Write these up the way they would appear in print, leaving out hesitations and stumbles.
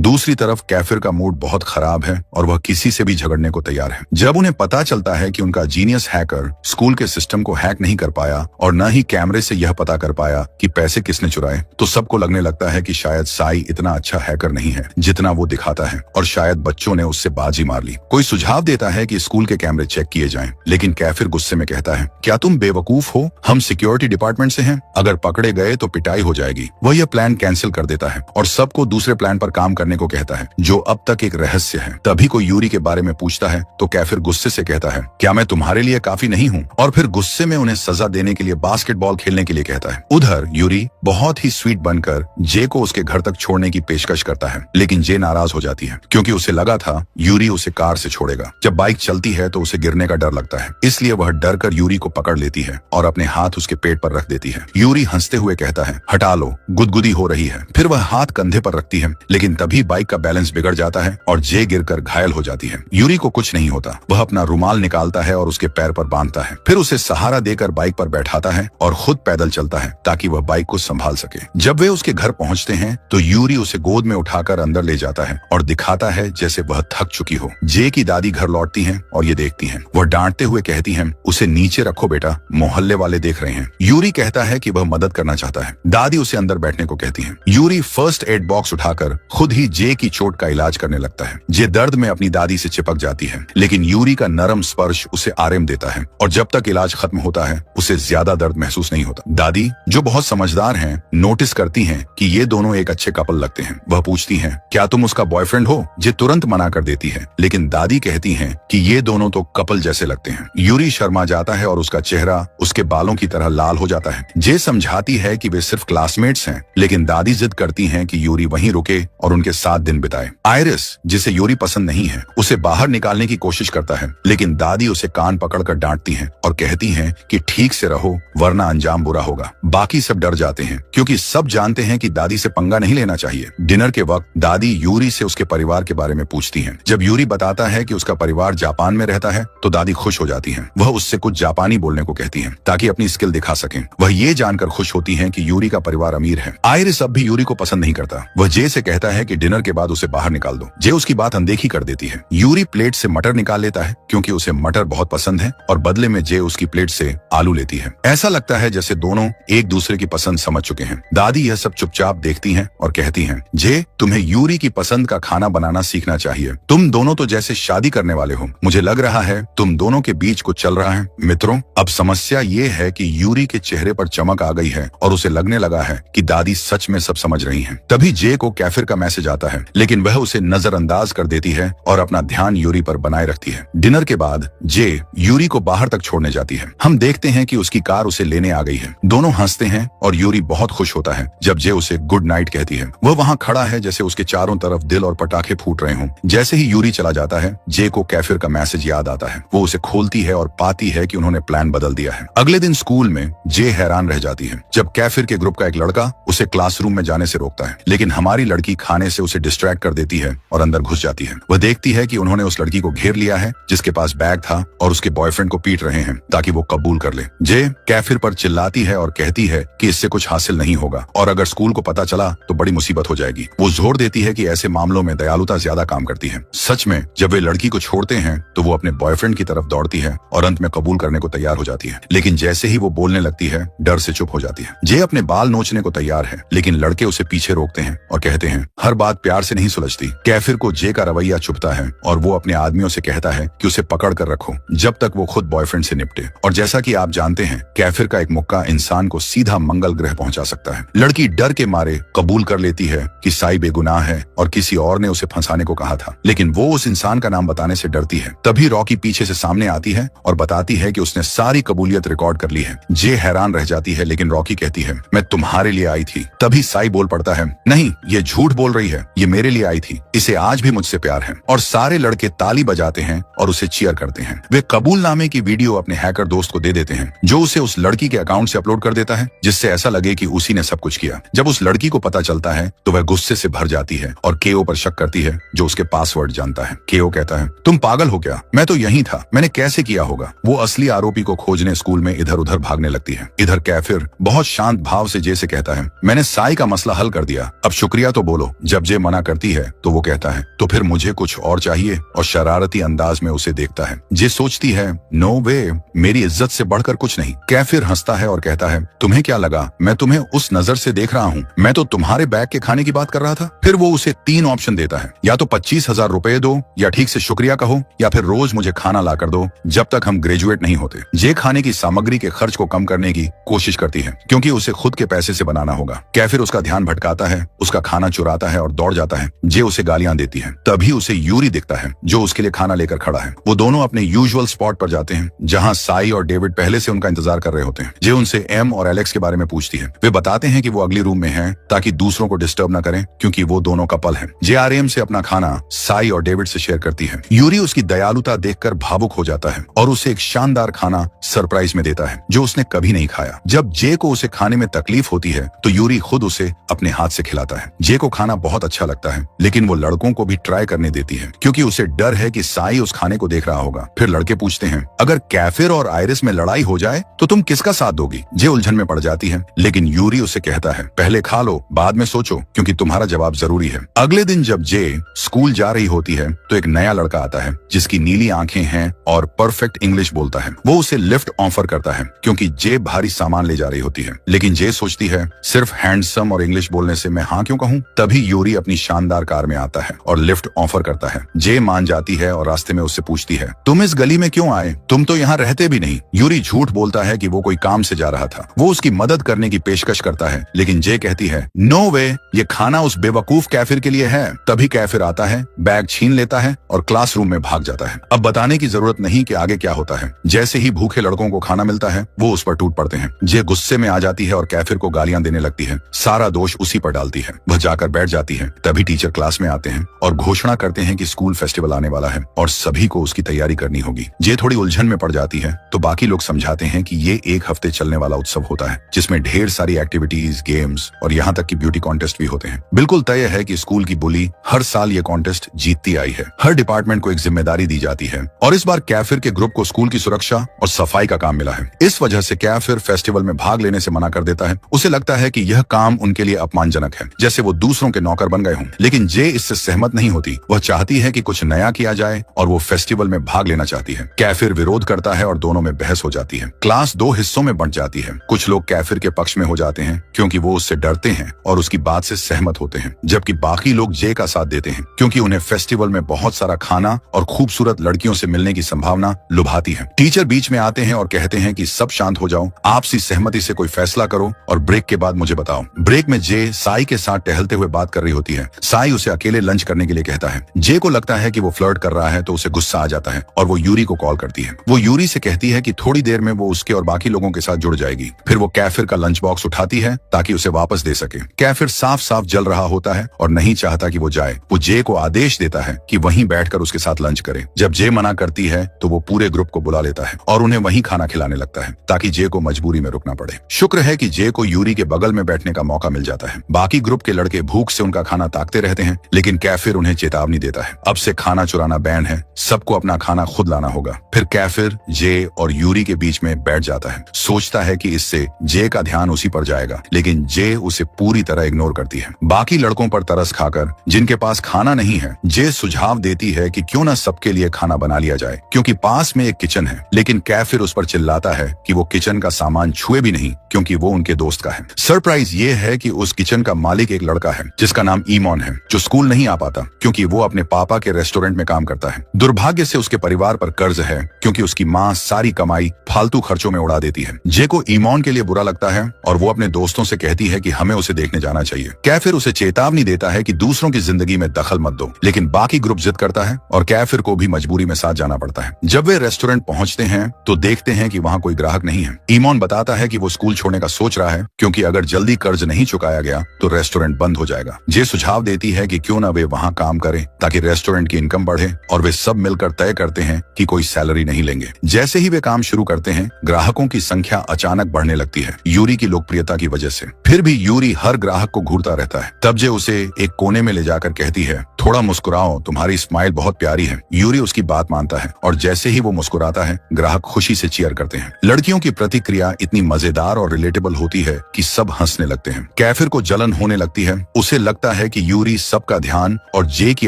दूसरी तरफ कैफिर का मूड बहुत खराब है और वह किसी से भी झगड़ने को तैयार है। जब उन्हें पता चलता है कि उनका जीनियस हैकर स्कूल के सिस्टम को हैक नहीं कर पाया और न ही कैमरे से यह पता कर पाया कि पैसे किसने चुराए, तो सबको लगने लगता है कि शायद साई इतना अच्छा हैकर नहीं है जितना वो दिखाता है और शायद बच्चों ने उससे बाजी मार ली। कोई सुझाव देता है कि स्कूल के कैमरे चेक किए जाएं, लेकिन कैफिर गुस्से में कहता है, क्या तुम बेवकूफ हो? हम सिक्योरिटी डिपार्टमेंट से हैं, अगर पकड़े गए तो पिटाई हो जाएगी। वह यह प्लान कैंसिल कर देता है और सबको दूसरे प्लान पर काम करने को कहता है, जो अब तक एक रहस्य है। तभी कोई यूरी के बारे में पूछता है तो कैफिर गुस्से से कहता है, क्या मैं तुम्हारे लिए काफी नहीं हूँ? और फिर गुस्से में उन्हें सजा देने के लिए बास्केटबॉल खेलने के लिए कहता है। उधर यूरी बहुत ही स्वीट बनकर जे को उसके घर तक छोड़ने की पेशकश करता है, लेकिन जे नाराज हो जाती है क्योंकि उसे लगा था यूरी उसे कार से छोड़ेगा। जब बाइक चलती है तो उसे गिरने का डर लगता है, इसलिए वह डर कर यूरी को पकड़ लेती है और अपने हाथ उसके पेट पर रख देती है। यूरी हंसते हुए कहता है, हटा लो, गुदगुदी हो रही है। फिर वह हाथ कंधे पर रखती है, लेकिन तभी बाइक का बैलेंस बिगड़ जाता है और जे गिरकर घायल हो जाती है। यूरी को कुछ नहीं होता। वह अपना रुमाल निकालता है और उसके पैर पर बांधता है, फिर उसे सहारा देकर बाइक पर बैठाता है और खुद पैदल चलता है ताकि वह बाइक को संभाल सके। जब वे उसके घर पहुंचते हैं तो यूरी उसे गोद में उठाकर अंदर ले जाता है और दिखाता है जैसे वह थक चुकी हो। जे की दादी घर लौटती हैं और ये देखती हैं। वह डांटते हुए कहती हैं, उसे नीचे रखो बेटा, मोहल्ले वाले देख रहे हैं। यूरी कहता है कि वह मदद करना चाहता है। दादी उसे अंदर बैठने को कहती है। यूरी फर्स्ट एड बॉक्स उठाकर खुद ही जे की चोट का इलाज करने लगता है। जे दर्द में अपनी दादी से चिपक जाती है, लेकिन यूरी का नरम स्पर्श उसे आराम देता है और जब तक इलाज खत्म होता है उसे ज्यादा दर्द महसूस नहीं होता। दादी, जो बहुत समझदार हैं, नोटिस करती हैं कि ये दोनों एक अच्छे कपल लगते हैं। वह पूछती हैं, क्या तुम उसका बॉयफ्रेंड हो? जे तुरंत मना कर देती है, लेकिन दादी कहती हैं कि ये दोनों तो कपल जैसे लगते हैं। यूरी शर्मा जाता है और उसका चेहरा उसके बालों की तरह लाल हो जाता है। जे समझाती है कि वे सिर्फ क्लासमेट्स हैं, लेकिन दादी जिद करती हैं कि यूरी वहीं रुके और उनके साथ दिन बिताए। आयरिस, जिसे यूरी पसंद नहीं है, उसे बाहर निकालने की कोशिश करता है, लेकिन दादी उसे कान पकड़कर डांटती हैं और कहती हैं कि ठीक से रहो वरना अंजाम बुरा होगा। बाकी सब डर जाते हैं क्योंकि सब जानते हैं कि दादी से पंगा नहीं लेना चाहिए। डिनर के वक्त दादी यूरी से उसके परिवार के बारे में पूछती हैं। जब यूरी बताता है कि उसका परिवार जापान में रहता है तो दादी खुश हो जाती हैं। वह उससे कुछ जापानी बोलने को कहती हैं ताकि अपनी स्किल दिखा सकें। वह ये जानकर खुश होती हैं कि यूरी का परिवार अमीर है। आयरिस अब भी यूरी को पसंद नहीं करता। वह जे से कहता है कि डिनर के बाद उसे बाहर निकाल दो। जे उसकी बात अनदेखी कर देती है। यूरी प्लेट से मटर निकाल लेता है क्योंकि उसे मटर बहुत पसंद है और बदले में जे उसकी प्लेट से आलू लेती है। ऐसा लगता है जैसे दोनों एक दूसरे की पसंद समझ चुके हैं। दादी यह सब चुपचाप देखती हैं और कहती हैं, जे, तुम्हें यूरी की पसंद का खाना बनाना सीखना चाहिए। तुम दोनों तो जैसे शादी करने वाले हो। मुझे लग रहा है तुम दोनों के बीच कुछ चल रहा है। मित्रों, अब समस्या ये है कि यूरी के चेहरे पर चमक आ गई है और उसे लगने लगा है कि दादी सच में सब समझ रही हैं। तभी जे को कैफिर का मैसेज आता है, लेकिन वह उसे नजरअंदाज कर देती है और अपना ध्यान यूरी पर बनाए रखती है। डिनर के बाद जे यूरी को बाहर तक छोड़ने जाती है। हम देखते हैं कि उसकी कार उसे लेने आ गई है। दोनों हंसते हैं और यूरी बहुत खुश होता है जब जे उसे गुड नाइट कहती है। वह वहाँ खड़ा है जैसे उसके चारों तरफ दिल और पटाखे फूट रहे हों। जैसे ही यूरी चला जाता है, जे को कैफिर का मैसेज याद आता है। वो उसे खोलती है और पाती है कि उन्होंने प्लान बदल दिया है। अगले दिन स्कूल में जे हैरान रह जाती है जब कैफिर के ग्रुप का एक लड़का उसे क्लासरूम में जाने से रोकता है, लेकिन हमारी लड़की खाने से उसे डिस्ट्रैक्ट कर देती है और अंदर घुस जाती है। वह देखती है कि उन्होंने उस लड़की को घेर लिया है जिसके पास बैग था और उसके बॉयफ्रेंड को पीट रहे हैं ताकि वो कबूल कर ले। जे कैफिर पर चिल्लाती है और कहती है कि इससे कुछ हासिल नहीं होगा और अगर स्कूल को पता चला तो बड़ी मुसीबत हो जाएगी। वो जोर देती है कि ऐसे मामलों में दयालुता ज्यादा काम करती है। सच में जब वे लड़की को छोड़ते हैं तो वो अपने बॉयफ्रेंड की तरफ दौड़ती है और अंत में कबूल करने को तैयार हो जाती है, लेकिन जैसे ही वो बोलने लगती है डर से चुप हो जाती है। जे अपने बाल नोचने को तैयार है, लेकिन लड़के उसे पीछे रोकते हैं और कहते हैं, हर बात प्यार से नहीं सुलझती। कैफिर को जे का रवैया चुभता है और वो अपने आदमियों से कहता है कि उसे पकड़ कर रखो जब तक वो खुद बॉयफ्रेंड से निपटे। और जैसा कि आप जानते हैं, कैफिर का एक मुक्का इंसान को सीधा मंगल ग्रह पहुंचा सकता है। लड़की डर के मारे कबूल कर लेती है कि साई बेगुनाह है और किसी और ने उसे फंसाने को कहा था, लेकिन वो उस इंसान का नाम बताने से डरती है। तभी रॉकी पीछे से सामने आती है और बताती है कि उसने सारी कबूलियत रिकॉर्ड कर ली है। जे हैरान रह जाती है, लेकिन रॉकी कहती है, मैं तुम्हारे लिए आई थी। तभी साई बोल पड़ता है, नहीं, ये झूठ बोल रही है, ये मेरे लिए आई थी, इसे आज भी मुझसे प्यार है। और सारे लड़के ताली बजाते हैं और उसे चीयर करते हैं। वे कबूलनामे की वीडियो अपने हैकर दोस्त को दे देते हैं, जो उसे उस लड़की के अकाउंट से अपलोड कर देता है, जिससे ऐसा लगे कि उसी ने सब कुछ किया। जब उस लड़की को पता चलता है तो वह गुस्से से भर जाती है और केओ पर शक करती है, जो उसके पासवर्ड जानता है। केओ कहता है, तुम पागल हो क्या? मैं तो यहीं था, मैंने कैसे किया होगा? वो असली आरोपी को खोजने स्कूल में इधर उधर भागने लगती है। इधर कैफिर बहुत शांत भाव से जे से कहता है, मैंने साई का मसला हल कर दिया, अब शुक्रिया तो बोलो। जब जे जे मना करती है तो वो कहता है तो फिर मुझे कुछ और चाहिए और शरारती अंदाज में उसे देखता है। जे सोचती है नो वे, मेरी इज्जत से बढ़कर कुछ नहीं। कैफिर हंसता है और कहता है तुम्हें क्या लगा मैं तुम्हें उस नजर से देख रहा हूँ? मैं तो तुम्हारे बैग के खाने की बात कर रहा था। फिर वो उसे 3 ऑप्शन देता है, या तो 25,000 रुपए दो, या ठीक से शुक्रिया कहो, या फिर रोज मुझे खाना ला कर दो जब तक हम ग्रेजुएट नहीं होते। जे खाने की सामग्री के खर्च को कम करने की कोशिश करती है क्योंकि उसे खुद के पैसे से बनाना होगा। कैफिर उसका ध्यान भटकाता है, उसका खाना चुराता है और दौड़ जाता है। जे उसे गालियां देती है। तभी उसे यूरी दिखता है जो उसके लिए खाना लेकर खड़ा है। वो दोनों अपने यूजुअल स्पॉट पर जाते हैं जहां साई और डेविड पहले से उनका इंतजार कर रहे होते हैं। जे उनसे एम और एलेक्स के बारे में पूछती है। वे बताते हैं कि वो अगली रूम में हैं ताकि दूसरों को डिस्टर्ब न करें क्योंकि वो दोनों कपल हैं। जे आरएम से अपना खाना साई और डेविड से शेयर करती है। यूरी उसकी दयालुता देखकर भावुक हो जाता है और उसे एक शानदार खाना सरप्राइज में देता है जो उसने कभी नहीं खाया। जब जे को उसे खाने में तकलीफ होती है तो यूरी खुद उसे अपने हाथ से खिलाता है। जे को खाना बहुत अच्छा लगता है लेकिन वो लड़कों को भी ट्राई करने देती है क्योंकि उसे डर है कि साई उस खाने को देख रहा होगा। फिर लड़के पूछते हैं अगर कैफिर और आयरिस में लड़ाई हो जाए तो तुम किसका साथ दोगी? जे उलझन में पड़ जाती है लेकिन यूरी उसे कहता है पहले खा लो बाद में सोचो क्योंकि तुम्हारा जवाब जरूरी है। अगले दिन जब जे स्कूल जा रही होती है तो एक नया लड़का आता है जिसकी नीली आंखें हैं और परफेक्ट इंग्लिश बोलता है। वो उसे लिफ्ट ऑफर करता है क्योंकि जे भारी सामान ले जा रही होती है लेकिन जे सोचती है सिर्फ हैंडसम और इंग्लिश बोलने से मैं हाँ क्यों कहूँ। तभी यूरी अपनी शानदार कार में आता है और लिफ्ट ऑफर करता है। जे मान जाती है और रास्ते में उससे पूछती है तुम इस गली में क्यों आए? तुम तो यहाँ रहते भी नहीं। यूरी झूठ बोलता है कि वो कोई काम से जा रहा था। वो उसकी मदद करने की पेशकश करता है लेकिन जे कहती है नो वे, ये खाना उस बेवकूफ कैफिर के लिए है। तभी कैफिर आता है, बैग छीन लेता है और क्लासरूम में भाग जाता है। अब बताने की जरूरत नहीं कि आगे क्या होता है। जैसे ही भूखे लड़कों को खाना मिलता है वो उस पर टूट पड़ते हैं। जे गुस्से में आ जाती है और कैफिर को गालियां देने लगती है। सारा दोष उसी पर डालती है। वह जाकर बैठ जाती है। तभी टीचर क्लास में आते हैं और घोषणा करते हैं कि स्कूल फेस्टिवल आने वाला है और सभी को उसकी तैयारी करनी होगी। जे थोड़ी उलझन में पड़ जाती है तो बाकी लोग समझाते हैं कि ये 1 हफ्ते चलने वाला उत्सव होता है जिसमें ढेर सारी एक्टिविटीज, गेम्स और यहाँ तक कि ब्यूटी कॉन्टेस्ट भी होते हैं। बिल्कुल तय है कि स्कूल की बुली हर साल ये कॉन्टेस्ट जीतती आई है। हर डिपार्टमेंट को एक जिम्मेदारी दी जाती है और इस बार कैफिर के ग्रुप को स्कूल की सुरक्षा और सफाई का काम मिला है। इस वजह से कैफिर फेस्टिवल में भाग लेने से मना कर देता है। उसे लगता है कि यह काम उनके लिए अपमानजनक है, जैसे वो दूसरों के नौकर बन गए हों। लेकिन जे इससे सहमत नहीं होती। वह चाहती है कि कुछ नया किया जाए और वो फेस्टिवल में भाग लेना चाहती है। कैफिर विरोध करता है और दोनों में बहस हो जाती है। क्लास 2 हिस्सों में बंट जाती है। कुछ लोग कैफिर के पक्ष में हो जाते हैं क्योंकि वो उससे डरते हैं और उसकी बात से सहमत होते हैं, जबकि बाकी लोग जे का साथ देते हैं क्योंकि उन्हें फेस्टिवल में बहुत सारा खाना और खूबसूरत लड़कियों से मिलने की संभावना लुभाती है। टीचर बीच में आते हैं और कहते हैं कि सब शांत हो जाओ, आपसी सहमति से कोई फैसला करो और ब्रेक के बाद मुझे बताओ। ब्रेक में जे साई के साथ टहलते हुए बात कर रही होती है। साई उसे अकेले लंच करने के लिए कहता है। जे को लगता है कि वो फ्लर्ट कर रहा है तो उसे गुस्सा आ जाता है और वो यूरी को कॉल करती है। वो यूरी से कहती है कि थोड़ी देर में वो उसके और बाकी लोगों के साथ जुड़ जाएगी। फिर वो कैफिर का लंच बॉक्स उठाती है ताकि उसे वापस दे सके। कैफिर साफ साफ जल रहा होता है और नहीं चाहता कि वो जाए। वो जे को आदेश देता है कि वहीं बैठकर उसके साथ लंच करे। जब जे मना करती है तो वो पूरे ग्रुप को बुला लेता है और उन्हें वहीं खाना खिलाने लगता है ताकि जे को मजबूरी में रुकना पड़े। शुक्र है कि जे को यूरी के बगल में बैठने का मौका मिल जाता है। बाकी ग्रुप के लड़के भूख से उनका खाना ताकते रहते हैं लेकिन कैफिर उन्हें चेतावनी देता है, अब से खाना चुराना बैन है, सबको अपना खाना खुद लाना होगा। फिर कैफिर जे और यूरी के बीच में बैठ जाता है। सोचता है कि इससे जे का ध्यान उसी पर जाएगा लेकिन जे उसे पूरी तरह इग्नोर करती है। बाकी लड़कों पर तरस खाकर जिनके पास खाना नहीं है, जे सुझाव देती है कि क्यों न सबके लिए खाना बना लिया जाए क्योंकि पास में एक किचन है। लेकिन कैफिर उस पर चिल्लाता है कि वो किचन का सामान छुए भी नहीं क्योंकि वो उनके दोस्त का है। सरप्राइज ये है कि उस किचन का मालिक एक लड़का है जिसका नाम ईमॉन है, जो स्कूल नहीं आ पाता क्योंकि वो अपने पापा के रेस्टोरेंट में काम करता है। दुर्भाग्य से उसके परिवार पर कर्ज है क्योंकि उसकी माँ सारी कमाई फालतू खर्चों में उड़ा देती है। जे को ईमॉन के लिए बुरा लगता है और वो अपने दोस्तों से कहती है कि हमें उसे देखने जाना चाहिए। कैफिर उसे चेतावनी देता है कि दूसरों की जिंदगी में दखल मत दो, लेकिन बाकी ग्रुप जिद करता है और कैफिर को भी मजबूरी में साथ जाना पड़ता है। जब वे रेस्टोरेंट पहुंचते हैं तो देखते हैं कि वहाँ कोई ग्राहक नहीं है। ईमॉन बताता है कि वो स्कूल छोड़ने का सोच रहा है क्योंकि अगर जल्दी कर्ज नहीं चुकाया गया तो रेस्टोरेंट बंद हो जाएगा। जे सुझाव देती है कि क्यों ना वे वहाँ काम करें ताकि रेस्टोरेंट की इनकम बढ़े और वे सब मिलकर तय करते हैं कि कोई सैलरी नहीं लेंगे। जैसे ही वे काम शुरू करते हैं ग्राहकों की संख्या अचानक बढ़ने लगती है यूरी की लोकप्रियता की वजह से। फिर भी यूरी हर ग्राहक को घूरता रहता है। तब जे उसे एक कोने में ले जाकर कहती है, थोड़ा मुस्कुराओ, तुम्हारी स्माइल बहुत प्यारी है। यूरी उसकी बात मानता है और जैसे ही वो मुस्कुराता है ग्राहक खुशी से चीयर करते हैं। लड़कियों की प्रतिक्रिया इतनी मजेदार और रिलेटेबल होती है कि सब हंसने लगते हैं। कैफिर को जलन होने लगती है। उसे लगता है है कि यूरी सबका ध्यान और जे की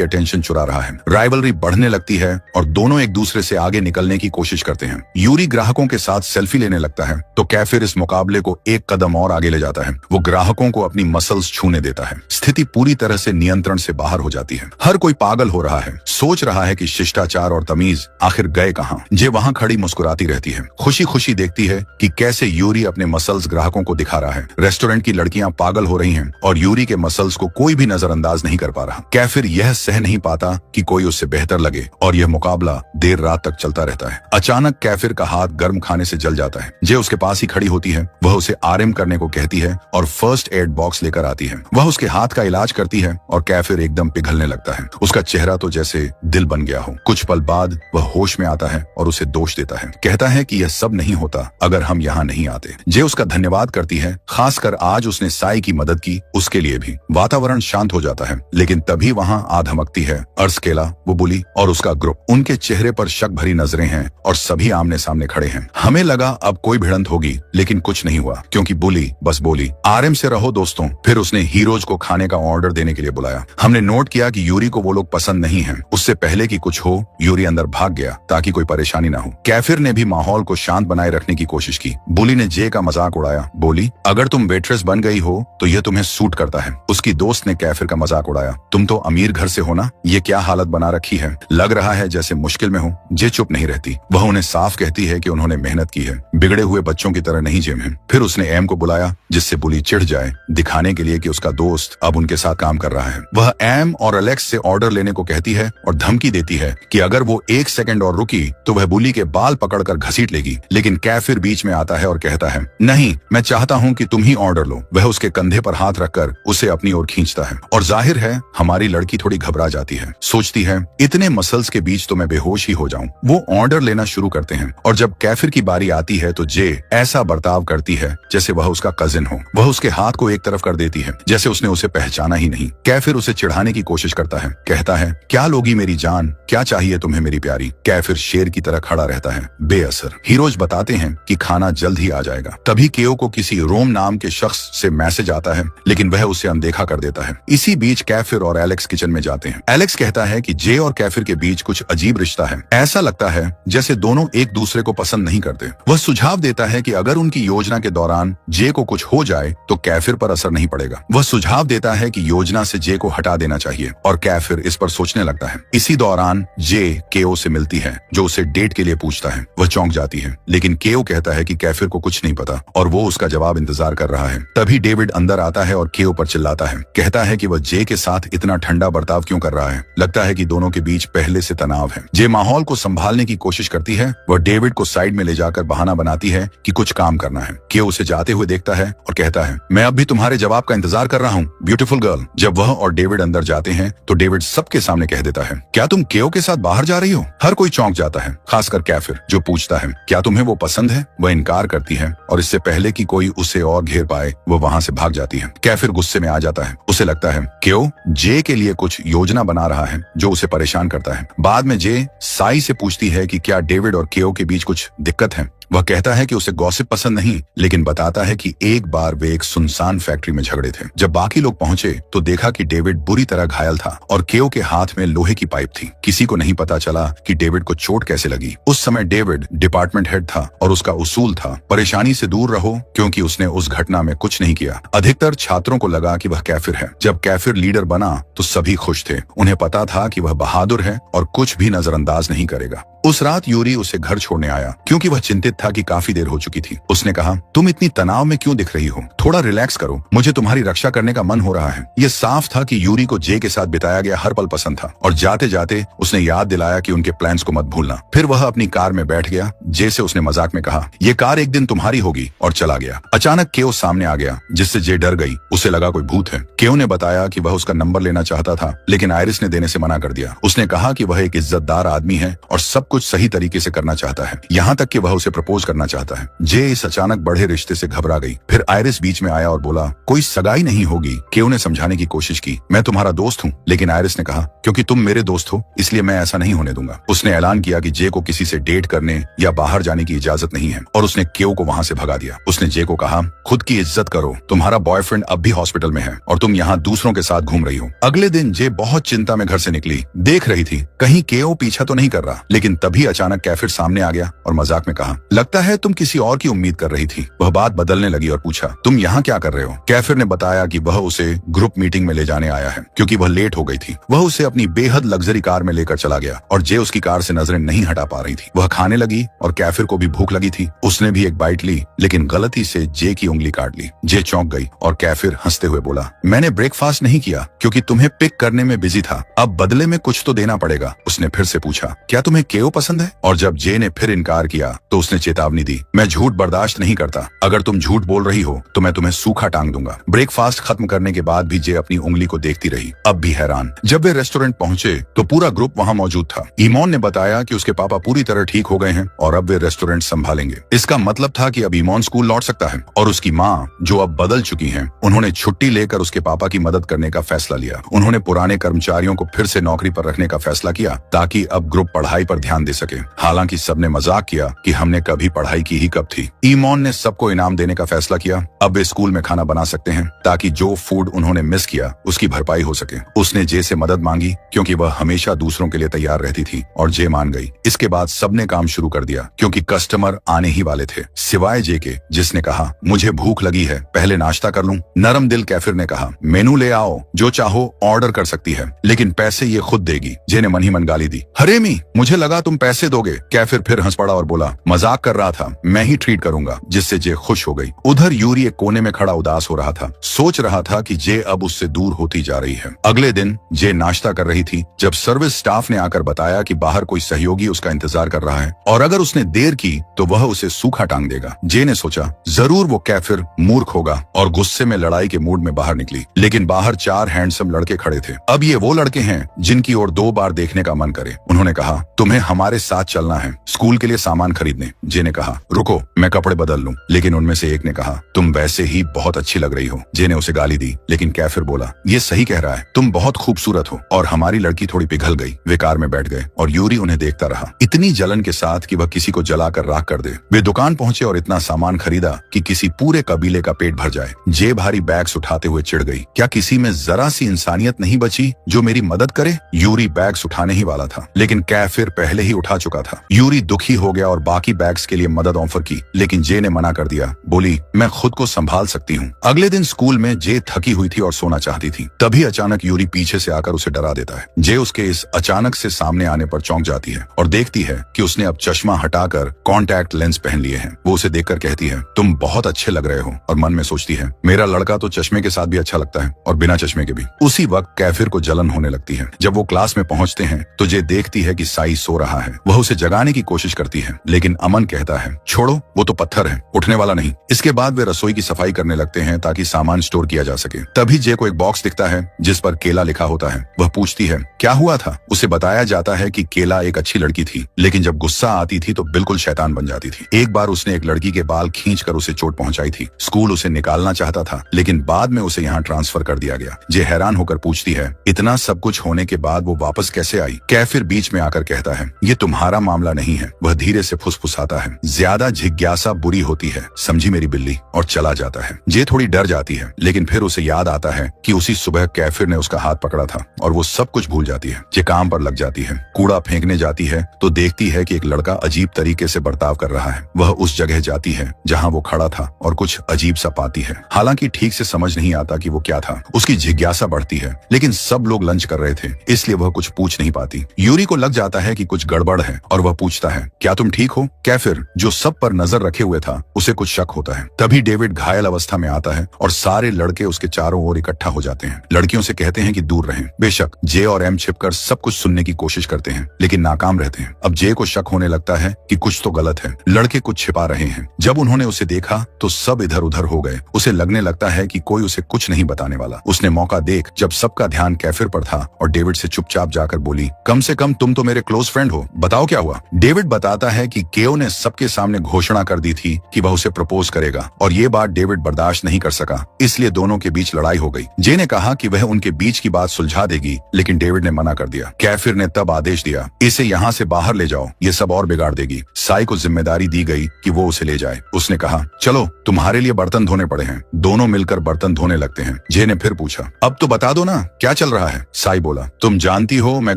अटेंशन चुरा रहा है। राइवलरी बढ़ने लगती है और दोनों एक दूसरे से आगे निकलने की कोशिश करते हैं। यूरी ग्राहकों के साथ सेल्फी लेने लगता है तो कैफिर इस मुकाबले को एक कदम और आगे ले जाता है। वो ग्राहकों को अपनी मसल्स छूने देता है। स्थिति पूरी तरह से नियंत्रण से बाहर हो जाती है। हर कोई पागल हो रहा है, सोच रहा है कि शिष्टाचार और तमीज आखिर गए कहां। जे वहां खड़ी मुस्कुराती रहती है, खुशी खुशी देखती है कि कैसे यूरी अपने मसल्स ग्राहकों को दिखा रहा है। रेस्टोरेंट की लड़कियां पागल हो रही हैं और यूरी के मसल्स को कोई भी नजरअंदाज नहीं कर पा रहा। कैफिर यह सह नहीं पाता कि कोई उससे बेहतर लगे और यह मुकाबला देर रात तक चलता रहता है। अचानक कैफिर का हाथ गर्म खाने से जल जाता है। जे उसके पास ही खड़ी होती है। वह उसे आराम करने को कहती है और फर्स्ट एड बॉक्स लेकर आती है। वह उसके हाथ का इलाज करती है और कैफिर एकदम पिघलने लगता है। उसका चेहरा तो जैसे दिल बन गया हो। कुछ पल बाद वह होश में आता है और उसे दोष देता है। कहता है कि यह सब नहीं होता अगर हम यहाँ नहीं आते। जे उसका धन्यवाद करती है, खासकर आज उसने साई की मदद की, उसके लिए भी। वातावरण शांत हो जाता है, लेकिन तभी वहाँ आ धमकती है अर्सकेला, वो बुली और उसका ग्रुप। उनके चेहरे पर शक भरी नजरें हैं और सभी आमने सामने खड़े हैं। हमें लगा अब कोई भिड़ंत होगी, लेकिन कुछ नहीं हुआ क्योंकि बुली बस बोली, आराम से रहो दोस्तों। फिर उसने हीरोज को खाने का ऑर्डर देने के लिए बुलाया। हमने नोट किया कि यूरी को वो लोग पसंद नहीं है। उससे पहले कि कुछ हो, यूरी अंदर भाग गया ताकि कोई परेशानी ना हो। कैफिर ने भी माहौल को शांत बनाए रखने की कोशिश की। बुली ने जे का मजाक उड़ाया, बोली, अगर तुम वेट्रेस बन गई हो तो यह तुम्हें सूट करता है। उसकी दोस्त ने कैफिर का मजाक उड़ाया, तुम तो अमीर घर से हो ना, ये क्या हालत बना रखी है, लग रहा है जैसे मुश्किल में हो। जे चुप नहीं रहती। वह उन्हें साफ कहती है कि उन्होंने मेहनत की है, बिगड़े हुए बच्चों की तरह नहीं जिम है। फिर उसने एम को बुलाया जिससे बुली चिढ़ जाए, दिखाने के लिए कि उसका दोस्त अब उनके साथ काम कर रहा है। वह एम और अलेक्स से ऑर्डर लेने को कहती है और धमकी देती है कि अगर वो 1 सेकंड और रुकी तो वह बुली के बाल पकड़कर घसीट लेगी। लेकिन कैफिर बीच में आता है और कहता है, नहीं, मैं चाहता हूँ कि तुम ही ऑर्डर लो। वह उसके कंधे पर हाथ रखकर उसे अपनी ओर खींचता है और जाहिर है हमारी लड़की थोड़ी घबरा जाती है। सोचती है, इतने मसल्स के बीच तो मैं बेहोश ही हो जाऊं। वो ऑर्डर लेना शुरू करते हैं और जब कैफिर की बारी आती है तो जे ऐसा बर्ताव करती है जैसे वह उसका कजिन हो। वह उसके हाथ को एक तरफ कर देती है जैसे उसने उसे पहचाना ही नहीं। कैफिर उसे चिढ़ाने की कोशिश करता है, कहता है, क्या लोगी मेरी जान, क्या चाहिए तुम्हें मेरी प्यारी। कैफिर शेर की तरह खड़ा रहता है, बेअसर। हीरोज बताते हैं कि खाना जल्द ही आ जाएगा। तभी केओ को किसी रोम नाम के शख्स से मैसेज आता है, लेकिन वह उसे अनदेखा कर देता है। इसी बीच कैफिर और एलेक्स किचन में जाते हैं। एलेक्स कहता है कि जे और कैफिर के बीच कुछ अजीब रिश्ता है। ऐसा लगता है जैसे दोनों एक दूसरे को पसंद नहीं करते। वह सुझाव देता है कि अगर उनकी योजना के दौरान जे को कुछ हो जाए तो कैफिर पर असर नहीं पड़ेगा। वह सुझाव देता है कि योजना से जे को हटा देना चाहिए और कैफिर इस पर सोचने लगता है। इसी दौरान जे केओ से मिलती है जो उसे डेट के लिए पूछता है। वह चौंक जाती है, लेकिन केओ कहता है कि कैफिर को कुछ नहीं पता और वो उसका जवाब इंतजार कर रहा है। तभी डेविड अंदर आता है और केओ पर चिल्लाता है, कहता है कि वह जे के साथ इतना ठंडा बर्ताव क्यों कर रहा है। लगता है कि दोनों के बीच पहले से तनाव है। जे माहौल को संभालने की कोशिश करती है। वह डेविड को साइड में ले जाकर बहाना बनाती है कि कुछ काम करना है। केओ उसे जाते हुए देखता है और कहता है, मैं अब भी तुम्हारे जवाब का इंतजार कर रहा हूँ, ब्यूटीफुल गर्ल। जब वह और डेविड अंदर जाते हैं तो डेविड सबके सामने कह देता है, क्या तुम केओ के साथ बाहर जा रही हो। हर कोई चौंक जाता है, खासकर कैफिर जो पूछता है, क्या तुम्हें वो पसंद है। वह इनकार करती है और इससे पहले कि कोई उसे और घेर पाए वो वहाँ से भाग जाती है। कैफिर गुस्से में आ जाता है। उसे लगता है केओ जे के लिए कुछ योजना बना रहा है जो उसे परेशान करता है। बाद में जे साई से पूछती है कि क्या डेविड और केओ के बीच कुछ दिक्कत है। वह कहता है कि उसे गॉसिप पसंद नहीं, लेकिन बताता है कि एक बार वे एक सुनसान फैक्ट्री में झगड़े थे। जब बाकी लोग पहुंचे तो देखा कि डेविड बुरी तरह घायल था और केओ के हाथ में लोहे की पाइप थी। किसी को नहीं पता चला कि डेविड को चोट कैसे लगी। उस समय डेविड डिपार्टमेंट हेड था और उसका उसूल था, परेशानी से दूर रहो, क्योंकि उसने उस घटना में कुछ नहीं किया। अधिकतर छात्रों को लगा कि वह कैफिर है। जब कैफिर लीडर बना तो सभी खुश थे। उन्हें पता था कि वह बहादुर है और कुछ भी नजरअंदाज नहीं करेगा। उस रात यूरी उसे घर छोड़ने आया क्योंकि वह चिंतित था कि काफी देर हो चुकी थी। उसने कहा, तुम इतनी तनाव में क्यों दिख रही हो, थोड़ा रिलैक्स करो, मुझे तुम्हारी रक्षा करने का मन हो रहा है। यह साफ था कि यूरी को जे के साथ बिताया गया हर पल पसंद था और जाते जाते उसने याद दिलाया कि उनके प्लान्स को मत भूलना। फिर वह अपनी कार में बैठ गया। जे से उसने मजाक में कहा, यह कार एक दिन तुम्हारी होगी, और चला गया। अचानक केओ सामने आ गया जिससे जे डर गई। उसे लगा कोई भूत है। केओ ने बताया कि वह उसका नंबर लेना चाहता था, लेकिन आयरिस ने देने से मना कर दिया। उसने कहा कि वह एक इज्जतदार आदमी है और सब कुछ कुछ सही तरीके से करना चाहता है, यहाँ तक कि वह उसे प्रपोज करना चाहता है। जे इस अचानक बढ़े रिश्ते से घबरा गई। फिर आयरिस बीच में आया और बोला, कोई सगाई नहीं होगी। केओ ने समझाने की कोशिश की, मैं तुम्हारा दोस्त हूँ। लेकिन आयरिस ने कहा, क्योंकि तुम मेरे दोस्त हो इसलिए मैं ऐसा नहीं होने दूंगा। उसने ऐलान किया कि जे को किसी से डेट करने या बाहर जाने की इजाजत नहीं है और उसने केओ को वहां से भगा दिया। उसने जे को कहा, खुद की इज्जत करो, तुम्हारा बॉयफ्रेंड अब भी हॉस्पिटल में है और तुम यहाँ दूसरों के साथ घूम रही हो। अगले दिन जे बहुत चिंता में घर से निकली, देख रही थी कहीं केओ पीछा तो नहीं कर रहा। लेकिन तभी अचानक कैफिर सामने आ गया और मजाक में कहा, लगता है तुम किसी और की उम्मीद कर रही थी। वह बात बदलने लगी और पूछा, तुम यहाँ क्या कर रहे हो? कैफिर ने बताया कि वह उसे ग्रुप मीटिंग में ले जाने आया है क्योंकि वह लेट हो गई थी। वह उसे अपनी बेहद लग्जरी कार में लेकर चला गया और जे उसकी कार से नजरें नहीं हटा पा रही थी। वह खाने लगी और कैफिर को भी भूख लगी थी। उसने भी एक बाइट ली लेकिन गलती से जे की उंगली काट ली। जे चौंक गई और कैफिर हंसते हुए बोला, मैंने ब्रेकफास्ट नहीं किया क्योंकि तुम्हें पिक करने में बिजी था, अब बदले में कुछ तो देना पड़ेगा। उसने फिर से पूछा, क्या तुम्हें केओ पसंद है? और जब जे ने फिर इनकार किया तो उसने चेतावनी दी, मैं झूठ बर्दाश्त नहीं करता, अगर तुम झूठ बोल रही हो तो मैं तुम्हें सूखा टांग दूंगा। ब्रेकफास्ट खत्म करने के बाद भी जे अपनी उंगली को देखती रही, अब भी हैरान। जब वे रेस्टोरेंट पहुंचे तो पूरा ग्रुप वहां मौजूद था। ईमोन ने बताया कि उसके पापा पूरी तरह ठीक हो गए हैं और अब वे रेस्टोरेंट संभालेंगे। इसका मतलब था कि अब ईमोन स्कूल लौट सकता है और उसकी माँ, जो अब बदल चुकी हैं, उन्होंने छुट्टी लेकर उसके पापा की मदद करने का फैसला लिया। उन्होंने पुराने कर्मचारियों को फिर से नौकरी पर रखने का फैसला किया ताकि अब ग्रुप पढ़ाई पर ध्यान दे सके। हालांकि सबने मजाक किया कि हमने कभी पढ़ाई की ही कब थी। ईमोन ने सबको इनाम देने का फैसला किया। अब वे स्कूल में खाना बना सकते हैं ताकि जो फूड उन्होंने मिस किया उसकी भरपाई हो सके। उसने जे से मदद मांगी क्योंकि वह हमेशा दूसरों के लिए तैयार रहती थी और जे मान गई। इसके बाद सबने काम शुरू कर दिया क्योंकि कस्टमर आने ही वाले थे, सिवाय जे के, जिसने कहा, मुझे भूख लगी है, पहले नाश्ता कर लूं। नरम दिल कैफिर ने कहा, मेनू ले आओ, जो चाहो ऑर्डर कर सकती है, लेकिन पैसे ये खुद देगी। जे ने मन ही मन गाली दी, हरेमी, मुझे लगा तुम पैसे दोगे। कैफिर फिर हंस पड़ा और बोला, मजाक कर रहा था, मैं ही ट्रीट करूंगा, जिससे जे खुश हो गई। उधर यूरी एक कोने में खड़ा उदास हो रहा था, सोच रहा था कि जे अब उससे दूर होती जा रही है। अगले दिन जे नाश्ता कर रही थी जब सर्विस स्टाफ ने आकर बताया कि बाहर कोई सहयोगी उसका इंतजार कर रहा है और अगर उसने देर की तो वह उसे सूखा टांग देगा। जे ने सोचा, जरूर वो कैफिर मूर्ख होगा और गुस्से में लड़ाई के मूड में बाहर निकली। लेकिन बाहर 4 हैंडसम लड़के खड़े थे। अब ये वो लड़के हैं जिनकी ओर 2 बार देखने का मन करे। उन्होंने कहा, तुम्हें हमारे साथ चलना है स्कूल के लिए सामान खरीदने। जे ने कहा, रुको, मैं कपड़े बदल लूं। लेकिन उनमें से एक ने कहा, तुम वैसे ही बहुत अच्छी लग रही हो। जे ने उसे गाली दी लेकिन कैफिर बोला, ये सही कह रहा है, तुम बहुत खूबसूरत हो। और हमारी लड़की थोड़ी पिघल गई। वे कार में बैठ गए और यूरी उन्हें देखता रहा, इतनी जलन के साथ कि वह किसी को जलाकर राख कर दे। वे दुकान पहुंचे और इतना सामान खरीदा कि किसी पूरे कबीले का पेट भर जाए। जे भारी बैग्स उठाते हुए चिढ़ गई, क्या किसी में जरा सी इंसानियत नहीं बची जो मेरी मदद करे? यूरी बैग्स उठाने ही वाला था लेकिन कैफिर पहले ही उठा चुका था। यूरी दुखी हो गया और बाकी बैग्स के लिए मदद ऑफर की लेकिन जे ने मना कर दिया, बोली, मैं खुद को संभाल सकती हूँ। अगले दिन स्कूल में जे थकी हुई थी और सोना चाहती थी। तभी अचानक यूरी पीछे से आकर उसे डरा देता है। जे उसके इस अचानक से सामने आने पर चौंक जाती है और देखती है कि उसने अब चश्मा हटाकर कॉन्टैक्ट लेंस पहन लिए हैं। वो उसे देखकर कहती है, तुम बहुत अच्छे लग रहे हो। और मन में सोचती है, मेरा लड़का तो चश्मे के साथ भी अच्छा लगता है और बिना चश्मे के भी। उसी वक्त कैफिर को जलन होने लगती है। जब वो क्लास में पहुंचते हैं तो जे देखती है कि साई सो रहा है। वह उसे जगाने की कोशिश करती है लेकिन अमन कहता है, छोड़ो, वो तो पत्थर है, उठने वाला नहीं। इसके बाद वे रसोई की सफाई करने लगते हैं ताकि सामान स्टोर किया जा सके। तभी जे को एक बॉक्स दिखता है जिस पर केला लिखा होता है। वह पूछती है, क्या हुआ था? उसे बताया जाता है कि केला एक अच्छी लड़की थी लेकिन जब गुस्सा आती थी तो बिल्कुल शैतान बन जाती थी। एक बार उसने एक लड़की के बाल खींचकर उसे चोट पहुंचाई थी। स्कूल उसे निकालना चाहता था लेकिन बाद में उसे यहाँ ट्रांसफर कर दिया गया। जे हैरान होकर पूछती है, इतना सब कुछ होने के बाद वो वापस कैसे आई? कैफिर बीच में आकर कहता है, ये तुम्हारा मामला नहीं है। वह धीरे से फुसफुसाता है, ज्यादा जिज्ञासा बुरी होती है, समझी मेरी बिल्ली, और चला जाता है। जे थोड़ी डर जाती है लेकिन फिर उसे याद आता है कि उसी सुबह कैफिर ने उसका हाथ पकड़ा था और वो सब कुछ भूल जाती है। जे काम पर लग जाती है। कूड़ा फेंकने जाती है तो देखती है कि एक लड़का अजीब तरीके से बर्ताव कर रहा है। वह उस जगह जाती है जहाँ वो खड़ा था और कुछ अजीब सा पाती है। हालांकि ठीक से समझ नहीं आता कि वो क्या था। उसकी जिज्ञासा बढ़ती है लेकिन सब लोग लंच कर रहे थे इसलिए वह कुछ पूछ नहीं पाती। यूरी को लग जाता है कि कुछ गड़बड़ है और वह पूछता है, क्या तुम ठीक हो? कैफिर, जो सब पर नजर रखे हुए था, उसे कुछ शक होता है। तभी डेविड घायल अवस्था में आता है और सारे लड़के उसके चारों ओर इकट्ठा हो जाते हैं। लड़कियों से कहते हैं कि दूर रहें। बेशक जे और एम छिपकर सब कुछ सुनने की कोशिश करते हैं लेकिन नाकाम रहते हैं। अब जे को शक होने लगता है कि कुछ तो गलत है, लड़के कुछ छिपा रहे हैं। जब उन्होंने उसे देखा तो सब इधर उधर हो गए। उसे लगने लगता है कि कोई उसे कुछ नहीं बताने वाला। उसने मौका देख जब सबका ध्यान कैफिर पर था और डेविड से चुपचाप जाकर बोली, कम से कम तुम तो मेरे क्लोज फ्रेंड हो। बताओ क्या हुआ। डेविड बताता है कि केओ ने सबके सामने घोषणा कर दी थी कि वह उसे प्रपोज करेगा और ये बात डेविड बर्दाश्त नहीं कर सका, इसलिए दोनों के बीच लड़ाई हो गई। जे ने कहा कि वह उनके बीच की बात सुलझा देगी, लेकिन डेविड ने मना कर दिया। कैफिर ने तब आदेश दिया, इसे यहाँ से बाहर ले जाओ, ये सब और बिगाड़ देगी। साई को जिम्मेदारी दी गई कि वो उसे ले जाए। उसने कहा, चलो तुम्हारे लिए बर्तन धोने पड़े हैं। दोनों मिलकर बर्तन धोने लगते हैं। जे ने फिर पूछा, अब तो बता दो ना क्या चल रहा है। साई बोला, तुम जानती हो मैं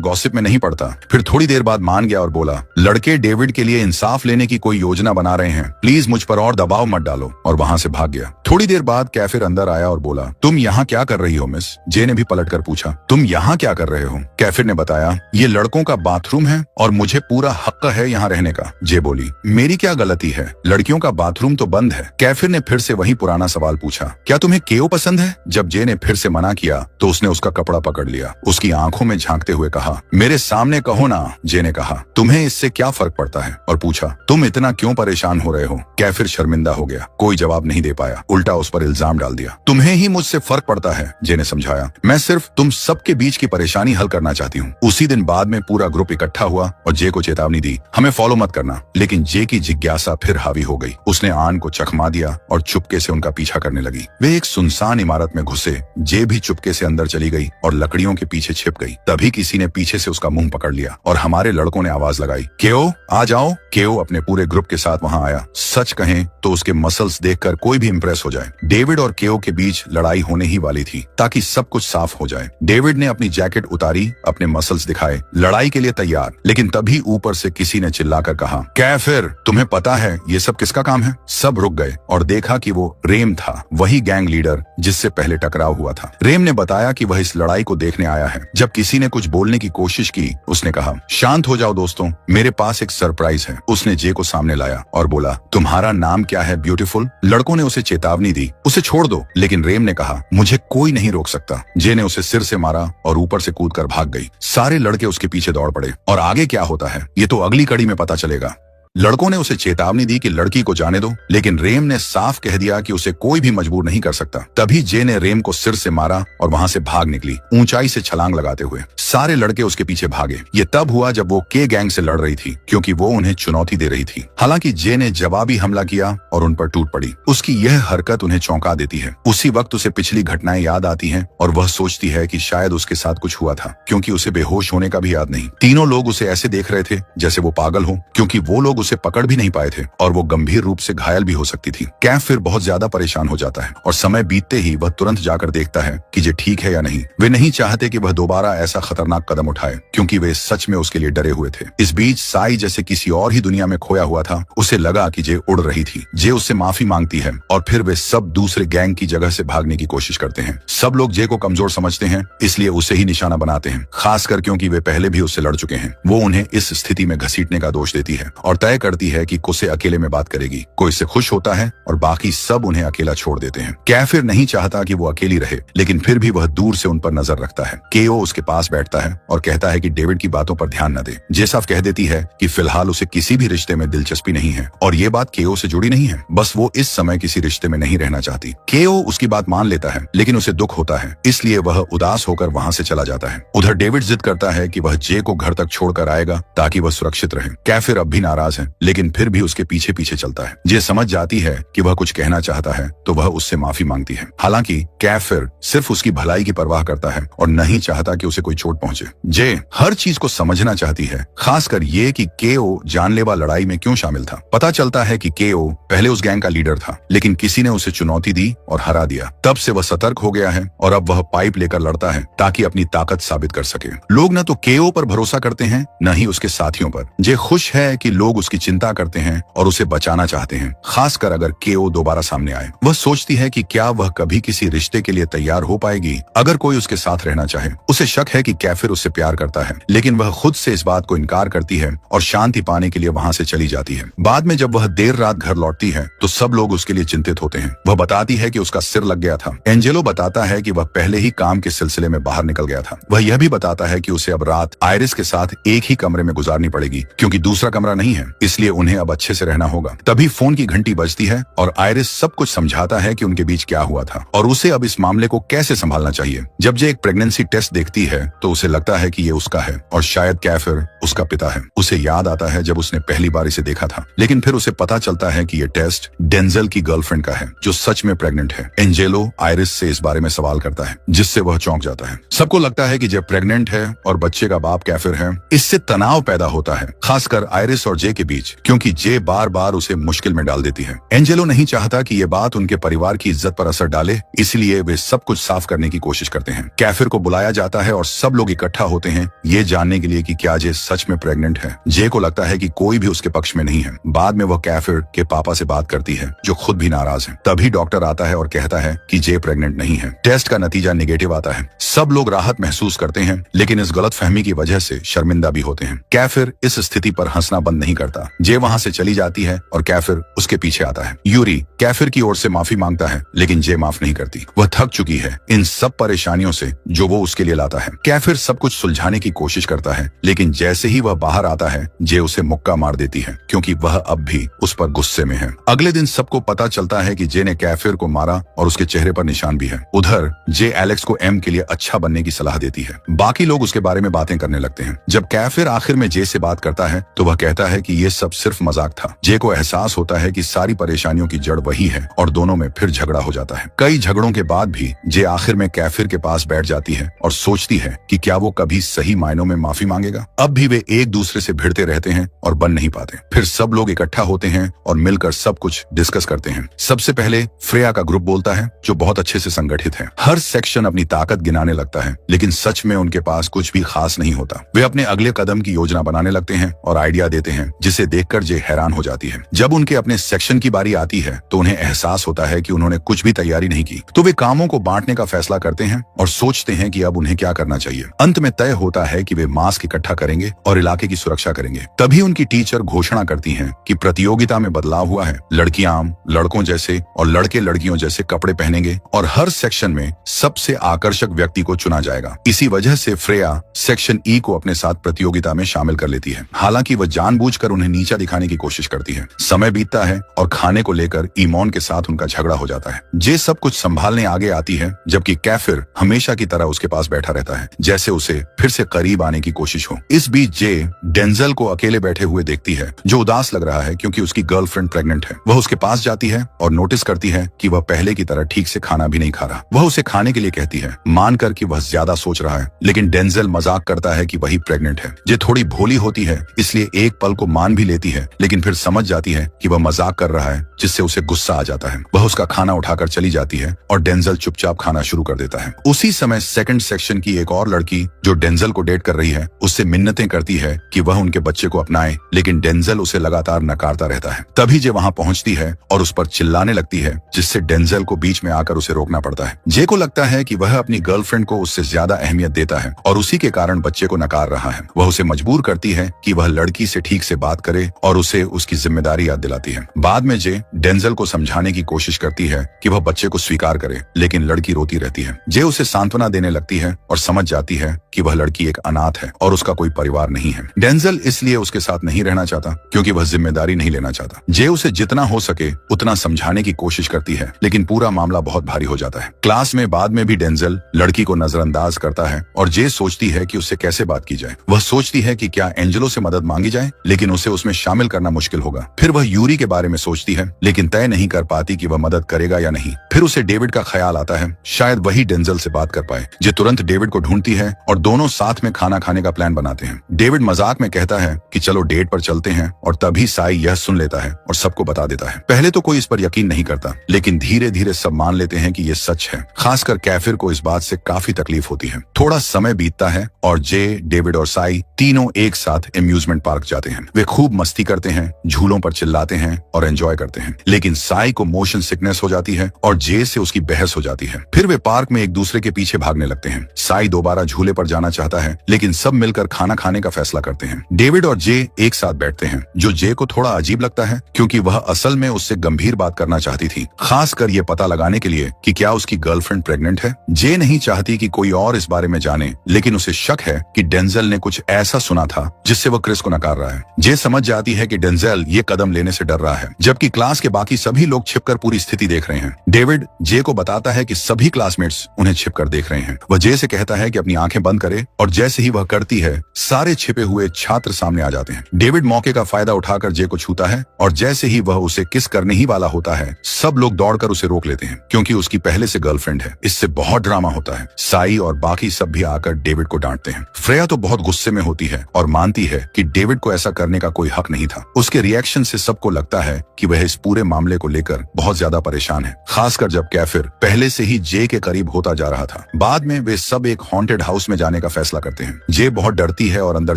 गॉसिप में नहीं पड़ता। फिर थोड़ी देर बाद मान गया और बोला, लड़के डेविड के लिए इंसाफ लेने की कोई योजना बना रहे हैं, प्लीज मुझ पर और दबाव मत डालो, और वहां से भाग गया। थोड़ी देर बाद कैफिर अंदर आया और बोला, तुम यहाँ क्या कर रही हो मिस। जे ने भी पलटकर पूछा, तुम यहाँ क्या कर रहे हो। कैफिर ने बताया, ये लड़कों का बाथरूम है और मुझे पूरा हक है यहाँ रहने का। जे बोली, मेरी क्या गलती है, लड़कियों का बाथरूम तो बंद है। कैफिर ने फिर से वही पुराना सवाल पूछा, क्या तुम्हें केओ पसंद है। जब जे ने फिर से मना किया तो उसने उसका कपड़ा पकड़ लिया, उसकी आंखों में झांकते हुए कहा, मेरे सामने कहो ना। जे ने कहा, तुम्हें इससे क्या फर्क पड़ता है, और पूछा, तुम इतना क्यों परेशान हो रहे हो। कैफिर शर्मिंदा हो गया, कोई जवाब नहीं दे पाया, उल्टा उस पर इल्जाम डाल दिया। तुम्हें ही मुझसे फर्क पड़ता है। जे ने समझाया, मैं सिर्फ तुम सबके बीच की परेशानी हल करना चाहती हूँ। उसी दिन बाद में पूरा ग्रुप इकट्ठा हुआ और जे को चेतावनी दी, हमें फॉलो मत करना। लेकिन जे की जिज्ञासा फिर हावी हो गई। उसने आन को चकमा दिया और चुपके से उनका पीछा करने लगी। वे एक सुनसान इमारत में घुसे। जे भी चुपके से अंदर चली गई और लकड़ियों के पीछे छिप गई। तभी किसी ने पीछे से उसका मुंह पकड़ लिया और हमारे लड़कों ने आवाज लगाई, केओ आ जाओ। केओ अपने पूरे ग्रुप के साथ वहां आया। सच कहें तो उसके मसल्स देखकर कोई भी इंप्रेस हो जाए। डेविड और केओ के बीच लड़ाई होने ही वाली थी ताकि सब कुछ साफ हो जाए। डेविड ने अपनी जैकेट उतारी, अपने मसल्स दिखाए, लड़ाई के लिए तैयार। लेकिन तभी ऊपर से किसी ने चिल्लाकर कहा, कैफिर तुम्हें पता है ये सब किसका काम है। सब रुक गए और देखा कि वो रेम था, वही गैंग लीडर जिससे पहले टकराव हुआ था। रेम ने बताया कि वह इस लड़ाई को देखने आया है। जब किसी ने कुछ बोलने की कोशिश की, उसने कहा, शांत हो जाओ दोस्तों, मेरे पास एक सरप्राइज है। उसने जे को सामने लाया और बोला, तुम्हारा नाम क्या है ब्यूटीफुल। लड़कों ने उसे चेतावनी दी, उसे छोड़ दो, लेकिन रेम ने कहा, मुझे कोई नहीं रोक सकता। जे ने उसे सिर से मारा और ऊपर से कूदकर भाग गई। सारे लड़के उसके पीछे दौड़ पड़े और आगे क्या होता है ये तो अगली कड़ी में पता चलेगा। लड़कों ने उसे चेतावनी दी कि लड़की को जाने दो, लेकिन रेम ने साफ कह दिया कि उसे कोई भी मजबूर नहीं कर सकता। तभी जे ने रेम को सिर से मारा और वहां से भाग निकली, ऊंचाई से छलांग लगाते हुए। सारे लड़के उसके पीछे भागे। ये तब हुआ जब वो के गैंग से लड़ रही थी, क्योंकि वो उन्हें चुनौती दे रही थी। हालांकि जे ने जवाबी हमला किया और उन पर टूट पड़ी। उसकी यह हरकत उन्हें चौंका देती है। उसी वक्त उसे पिछली घटनाएं याद आती हैं और वह सोचती है कि शायद उसके साथ कुछ हुआ था, क्योंकि उसे बेहोश होने का भी याद नहीं। तीनों लोग उसे ऐसे देख रहे थे जैसे वो पागल हो, क्योंकि वो लोग उसे पकड़ भी नहीं पाए थे और वो गंभीर रूप से घायल भी हो सकती थी। कैफ फिर बहुत ज्यादा परेशान हो जाता है और समय बीतते ही वह तुरंत जाकर देखता है कि जे ठीक है या नहीं। वे नहीं चाहते कि वह दोबारा ऐसा खतरनाक कदम उठाए, क्योंकि वे सच में उसके लिए डरे हुए थे। इस बीच साई जैसे किसी और ही दुनिया में खोया हुआ था। उसे लगा कि जे उड़ रही थी। जे उससे माफी मांगती है और फिर वे सब दूसरे गैंग की जगह से भागने की कोशिश करते हैं। सब लोग जे को कमजोर समझते हैं, इसलिए उसे ही निशाना बनाते हैं, खासकर क्योंकि वे पहले भी उससे लड़ चुके हैं। वो उन्हें इस स्थिति में घसीटने का दोष देती है और तय करती है कि उसे अकेले में बात करेगी। कोई इससे खुश होता है और बाकी सब उन्हें अकेला छोड़ देते हैं। कैफिर नहीं चाहता कि वो अकेली रहे, लेकिन फिर भी वह दूर से उन पर नजर रखता है। केओ उसके पास बैठता है और कहता है कि डेविड की बातों पर ध्यान न दे। जे साफ कह देती है कि फिलहाल उसे किसी भी रिश्ते में दिलचस्पी नहीं है और ये बात केओ से जुड़ी नहीं है, बस वो इस समय किसी रिश्ते में नहीं रहना चाहती। केओ उसकी बात मान लेता है, लेकिन उसे दुख होता है, इसलिए वह उदास होकर वहां से चला जाता है। उधर डेविड जिद करता है कि वह जे को घर तक छोड़कर आएगा ताकि वह सुरक्षित रहे। कैफिर अब भी नाराज है, लेकिन फिर भी उसके पीछे पीछे चलता है। जे समझ जाती है कि वह कुछ कहना चाहता है तो वह उससे माफी मांगती है। हालांकि कैफिर सिर्फ उसकी भलाई की परवाह करता है और नहीं चाहता कि उसे कोई चोट पहुंचे। जे हर चीज को समझना चाहती है, खासकर ये कि केओ जानलेवा लड़ाई में क्यों शामिल था। पता चलता है कि केओ पहले उस गैंग का लीडर था, लेकिन किसी ने उसे चुनौती दी और हरा दिया। तब से वह सतर्क हो गया है और अब वह पाइप लेकर लड़ता है ताकि अपनी ताकत साबित कर सके। लोग न तो केओ पर भरोसा करते हैं, न ही उसके साथियों पर। जे खुश है कि लोग उसकी चिंता करते हैं और उसे बचाना चाहते हैं, खासकर अगर केओ दोबारा सामने आए। वह सोचती है कि क्या वह कभी किसी रिश्ते के लिए तैयार हो पाएगी अगर कोई उसके साथ रहना चाहे। उसे शक है कि कैफिर उससे प्यार करता है, लेकिन वह खुद से इस बात को इनकार करती है और शांति पाने के लिए वहां से चली जाती है। बाद में जब वह देर रात घर लौटती है तो सब लोग उसके लिए चिंतित होते हैं। वह बताती है कि उसका सिर लग गया था। एंजेलो बताता है कि वह पहले ही काम के सिलसिले में बाहर निकल गया था। वह यह भी बताता है कि उसे अब रात आयरिस के साथ एक ही कमरे में गुजारनी पड़ेगी, क्योंकि दूसरा कमरा नहीं है। इसलिए उन्हें अब अच्छे से रहना होगा। तभी फोन की घंटी बजती है और आयरिस सब कुछ समझाता है कि उनके बीच क्या हुआ था और उसे अब इस मामले को कैसे संभालना चाहिए। जब जे एक प्रेगनेंसी टेस्ट देखती है तो उसे लगता है कि ये उसका है और शायद कैफिर उसका पिता है। उसे याद आता है जब उसने पहली बार इसे देखा था, लेकिन फिर उसे पता चलता है कि ये टेस्ट डेंजल की गर्लफ्रेंड का है जो सच में प्रेग्नेंट है। एंजेलो आयरिस से इस बारे में सवाल करता है जिससे वह चौंक जाता है। सबको लगता है कि जे प्रेग्नेंट है और बच्चे का बाप कैफिर है। इससे तनाव पैदा होता है, खासकर आयरिस और जे के बीच, क्योंकि जे बार बार उसे मुश्किल में डाल देती है। एंजेलो नहीं चाहता कि ये बात उनके परिवार की इज्जत पर असर डाले, इसलिए वे सब कुछ साफ करने की कोशिश करते हैं। कैफिर को बुलाया जाता है और सब लोग इकट्ठा होते हैं ये जानने के लिए कि क्या जे सच में प्रेग्नेंट है। जे को लगता है कि कोई भी उसके पक्ष में नहीं है। बाद में वह कैफिर के पापा से बात करती है जो खुद भी नाराज है। तभी डॉक्टर आता है और कहता है कि जे प्रेग्नेंट नहीं है। टेस्ट का नतीजा नेगेटिव आता है। सब लोग राहत महसूस करते हैं, लेकिन इस गलतफहमी की वजह से शर्मिंदा भी होते हैं। कैफिर इस स्थिति पर हंसना बंद नहीं करता। जे वहां से चली जाती है और कैफिर उसके पीछे आता है। यूरी कैफिर की ओर से माफी मांगता है, लेकिन जे माफ नहीं करती। वह थक चुकी है इन सब परेशानियों से जो वो उसके लिए लाता है। कैफिर सब कुछ सुलझाने की कोशिश करता है, लेकिन जैसे ही वह बाहर आता है जे उसे मुक्का मार देती है, क्योंकि वह अब भी उस पर गुस्से में है। अगले दिन सबको पता चलता है कि जे ने कैफिर को मारा और उसके चेहरे पर निशान भी है। उधर जे एलेक्स को एम के लिए अच्छा बनने की सलाह देती है। बाकी लोग उसके बारे में बातें करने लगते हैं। जब कैफिर आखिर में जे से बात करता है तो वह कहता है कि ये सब सिर्फ मजाक था। जे को एहसास होता है कि सारी परेशानियों की जड़ वही है और दोनों में फिर झगड़ा हो जाता है। कई झगड़ों के बाद भी जे आखिर में कैफिर के पास बैठ जाती है और सोचती है कि क्या वो कभी सही मायनों में माफी मांगेगा। अब भी वे एक दूसरे से भिड़ते रहते हैं और बन नहीं पाते। फिर सब लोग इकट्ठा होते हैं और मिलकर सब कुछ डिस्कस करते हैं। सबसे पहले फ्रेया का ग्रुप बोलता है जो बहुत अच्छे से संगठित है। हर सेक्शन अपनी ताकत गिनाने लगता है, लेकिन सच में उनके पास कुछ भी खास नहीं होता। वे अपने अगले कदम की योजना बनाने लगते हैं और आइडिया देते हैं जिसे देखकर जे हैरान हो जाती है। जब उनके अपने सेक्शन की बारी आती है तो उन्हें एहसास होता है कि उन्होंने कुछ भी तैयारी नहीं की। तो वे कामों को बांटने का फैसला करते हैं और सोचते हैं कि अब उन्हें क्या करना चाहिए। अंत में तय होता है कि वे मास्क इकट्ठा करेंगे और इलाके की सुरक्षा करेंगे। तभी उनकी टीचर घोषणा करती हैं कि प्रतियोगिता में बदलाव हुआ है। लड़कियां लड़कों जैसे और लड़के लड़कियों जैसे कपड़े पहनेंगे और हर सेक्शन में सबसे आकर्षक व्यक्ति को चुना जाएगा। इसी वजह से फ्रेया सेक्शन ई को अपने साथ प्रतियोगिता में शामिल कर लेती है। हालांकि वह जानबूझकर उन्हें नीचा दिखाने की कोशिश करती है। समय बीतता है और खाने को लेकर ईमोन के साथ उनका झगड़ा हो जाता है। जे सब कुछ संभालने आगे आती है, जबकि कैफिर हमेशा की तरह उसके पास बैठा रहता है, जैसे उसे फिर से करीब आने की कोशिश हो। इस बीच जे डेंजल को अकेले बैठे हुए देखती है जो उदास लग रहा है क्योंकि उसकी गर्लफ्रेंड प्रेग्नेंट है। वह उसके पास जाती है और नोटिस करती है कि वह पहले की तरह ठीक से खाना भी नहीं खा रहा। वह उसे खाने के लिए कहती है, मानकर कि वह ज्यादा सोच रहा है, लेकिन डेंजल मजाक करता है कि वही प्रेग्नेंट है। जे थोड़ी भोली होती है, इसलिए एक पल को मान भी लेती है, लेकिन फिर समझ जाती है कि वह मजाक कर रहा है, जिससे उसे गुस्सा आ जाता है। वह उसका खाना उठाकर चली जाती है और डेंजल चुपचाप खाना शुरू कर देता है। उसी समय सेकंड सेक्शन की एक और लड़की जो डेंजल को डेट कर रही है उससे मिन्नतें करती है कि वह उनके बच्चे को अपनाए, लेकिन डेंजल उसे लगातार नकारता रहता है। तभी जे वहां पहुंचती है और उस पर चिल्लाने लगती है, जिससे डेंजल को बीच में आकर उसे रोकना पड़ता है। जे को लगता है कि वह अपनी गर्लफ्रेंड को उससे ज्यादा अहमियत देता है और उसी के कारण बच्चे को नकार रहा है। वह उसे मजबूर करती है कि वह लड़की से ठीक से बात करे और उसे उसकी जिम्मेदारी याद दिलाती है। बाद में जे डेंजल को समझाने की कोशिश करती है कि वह बच्चे को स्वीकार करे, लेकिन लड़की रोती रहती है। जे उसे सांत्वना देने लगती है और समझ जाती है कि वह लड़की एक अनाथ है और उसका कोई परिवार नहीं है। डेंजल इसलिए उसके साथ नहीं रहना चाहता क्योंकि वह जिम्मेदारी नहीं लेना चाहता। जे उसे जितना हो सके उतना समझाने की कोशिश करती है, लेकिन पूरा मामला बहुत भारी हो जाता है। क्लास में बाद में भी डेंजल लड़की को नजरअंदाज करता है और जे सोचती है कि उससे कैसे बात की जाए। वह सोचती है कि क्या एंजेलो से मदद मांगी जाए, लेकिन उसे उसमें शामिल करना मुश्किल होगा। फिर वह यूरी के बारे में सोचती है, लेकिन तय नहीं कर पाती कि वह मदद करेगा या नहीं। फिर उसे डेविड का ख्याल आता है, शायद वही डेंजल से बात कर पाए। जे तुरंत डेविड को ढूंढती है और दोनों साथ में खाना खाने का प्लान बनाते हैं। डेविड मजाक में कहता है कि चलो डेट पर चलते हैं और तभी साई यह सुन लेता है और सबको बता देता है। पहले तो कोई इस पर यकीन नहीं करता, लेकिन धीरे धीरे सब मान लेते हैं कि यह सच है। खासकर कैफिर को इस बात से काफी तकलीफ होती है। थोड़ा समय बीतता है और जे, डेविड और साई तीनों एक साथ एम्यूजमेंट पार्क जाते हैं। वे खूब मस्ती करते हैं, झूलों पर चिल्लाते हैं और एंजॉय करते हैं, लेकिन साई को मोशन सिकनेस हो जाती है और जे से उसकी बहस हो जाती है। फिर वे पार्क में एक दूसरे के पीछे भागने लगते हैं। साई दोबारा झूले पर जाना चाहता है, लेकिन सब मिलकर खाना खाने का फैसला करते हैं। डेविड और जे एक साथ बैठते हैं, जो जे को थोड़ा अजीब लगता है क्योंकि वह असल में उससे गंभीर बात करना चाहती थी, खासकर ये पता लगाने के लिए कि क्या उसकी गर्लफ्रेंड प्रेग्नेंट है। जे नहीं चाहती कि कोई और इस बारे में जाने, लेकिन उसे शक है कि डेंजल ने कुछ ऐसा सुना था जिससे वह क्रिस को नकार रहा है। जे समझ जाती है कि डेंजेल ये कदम लेने से डर रहा है, जबकि क्लास के बाकी सभी लोग छिपकर पूरी स्थिति देख रहे हैं। डेविड जे को बताता है कि सभी क्लासमेट्स उन्हें छिपकर देख रहे हैं। वह जे से कहता है कि अपनी आंखें बंद करे, और जैसे ही वह करती है सारे छिपे हुए छात्र सामने आ जाते हैं। डेविड मौके का फायदा उठाकर जे को छूता है, और जैसे ही वह उसे किस करने ही वाला होता है, सब लोग दौड़कर उसे रोक लेते हैं, क्योंकि उसकी पहले से गर्लफ्रेंड है। इससे बहुत ड्रामा होता है। साई और बाकी सब भी आकर डेविड को डांटते हैं। फ्रेया तो बहुत गुस्से में होती है और मानती है कि डेविड को ऐसा करने का कोई हक नहीं था। उसके रिएक्शन से सबको लगता है कि वह इस पूरे मामले को लेकर बहुत ज्यादा परेशान है, खासकर जब कैफिर पहले से ही जे के करीब होता जा रहा था। बाद में वे सब एक हॉन्टेड हाउस में जाने का फैसला करते हैं। जे बहुत डरती है और अंदर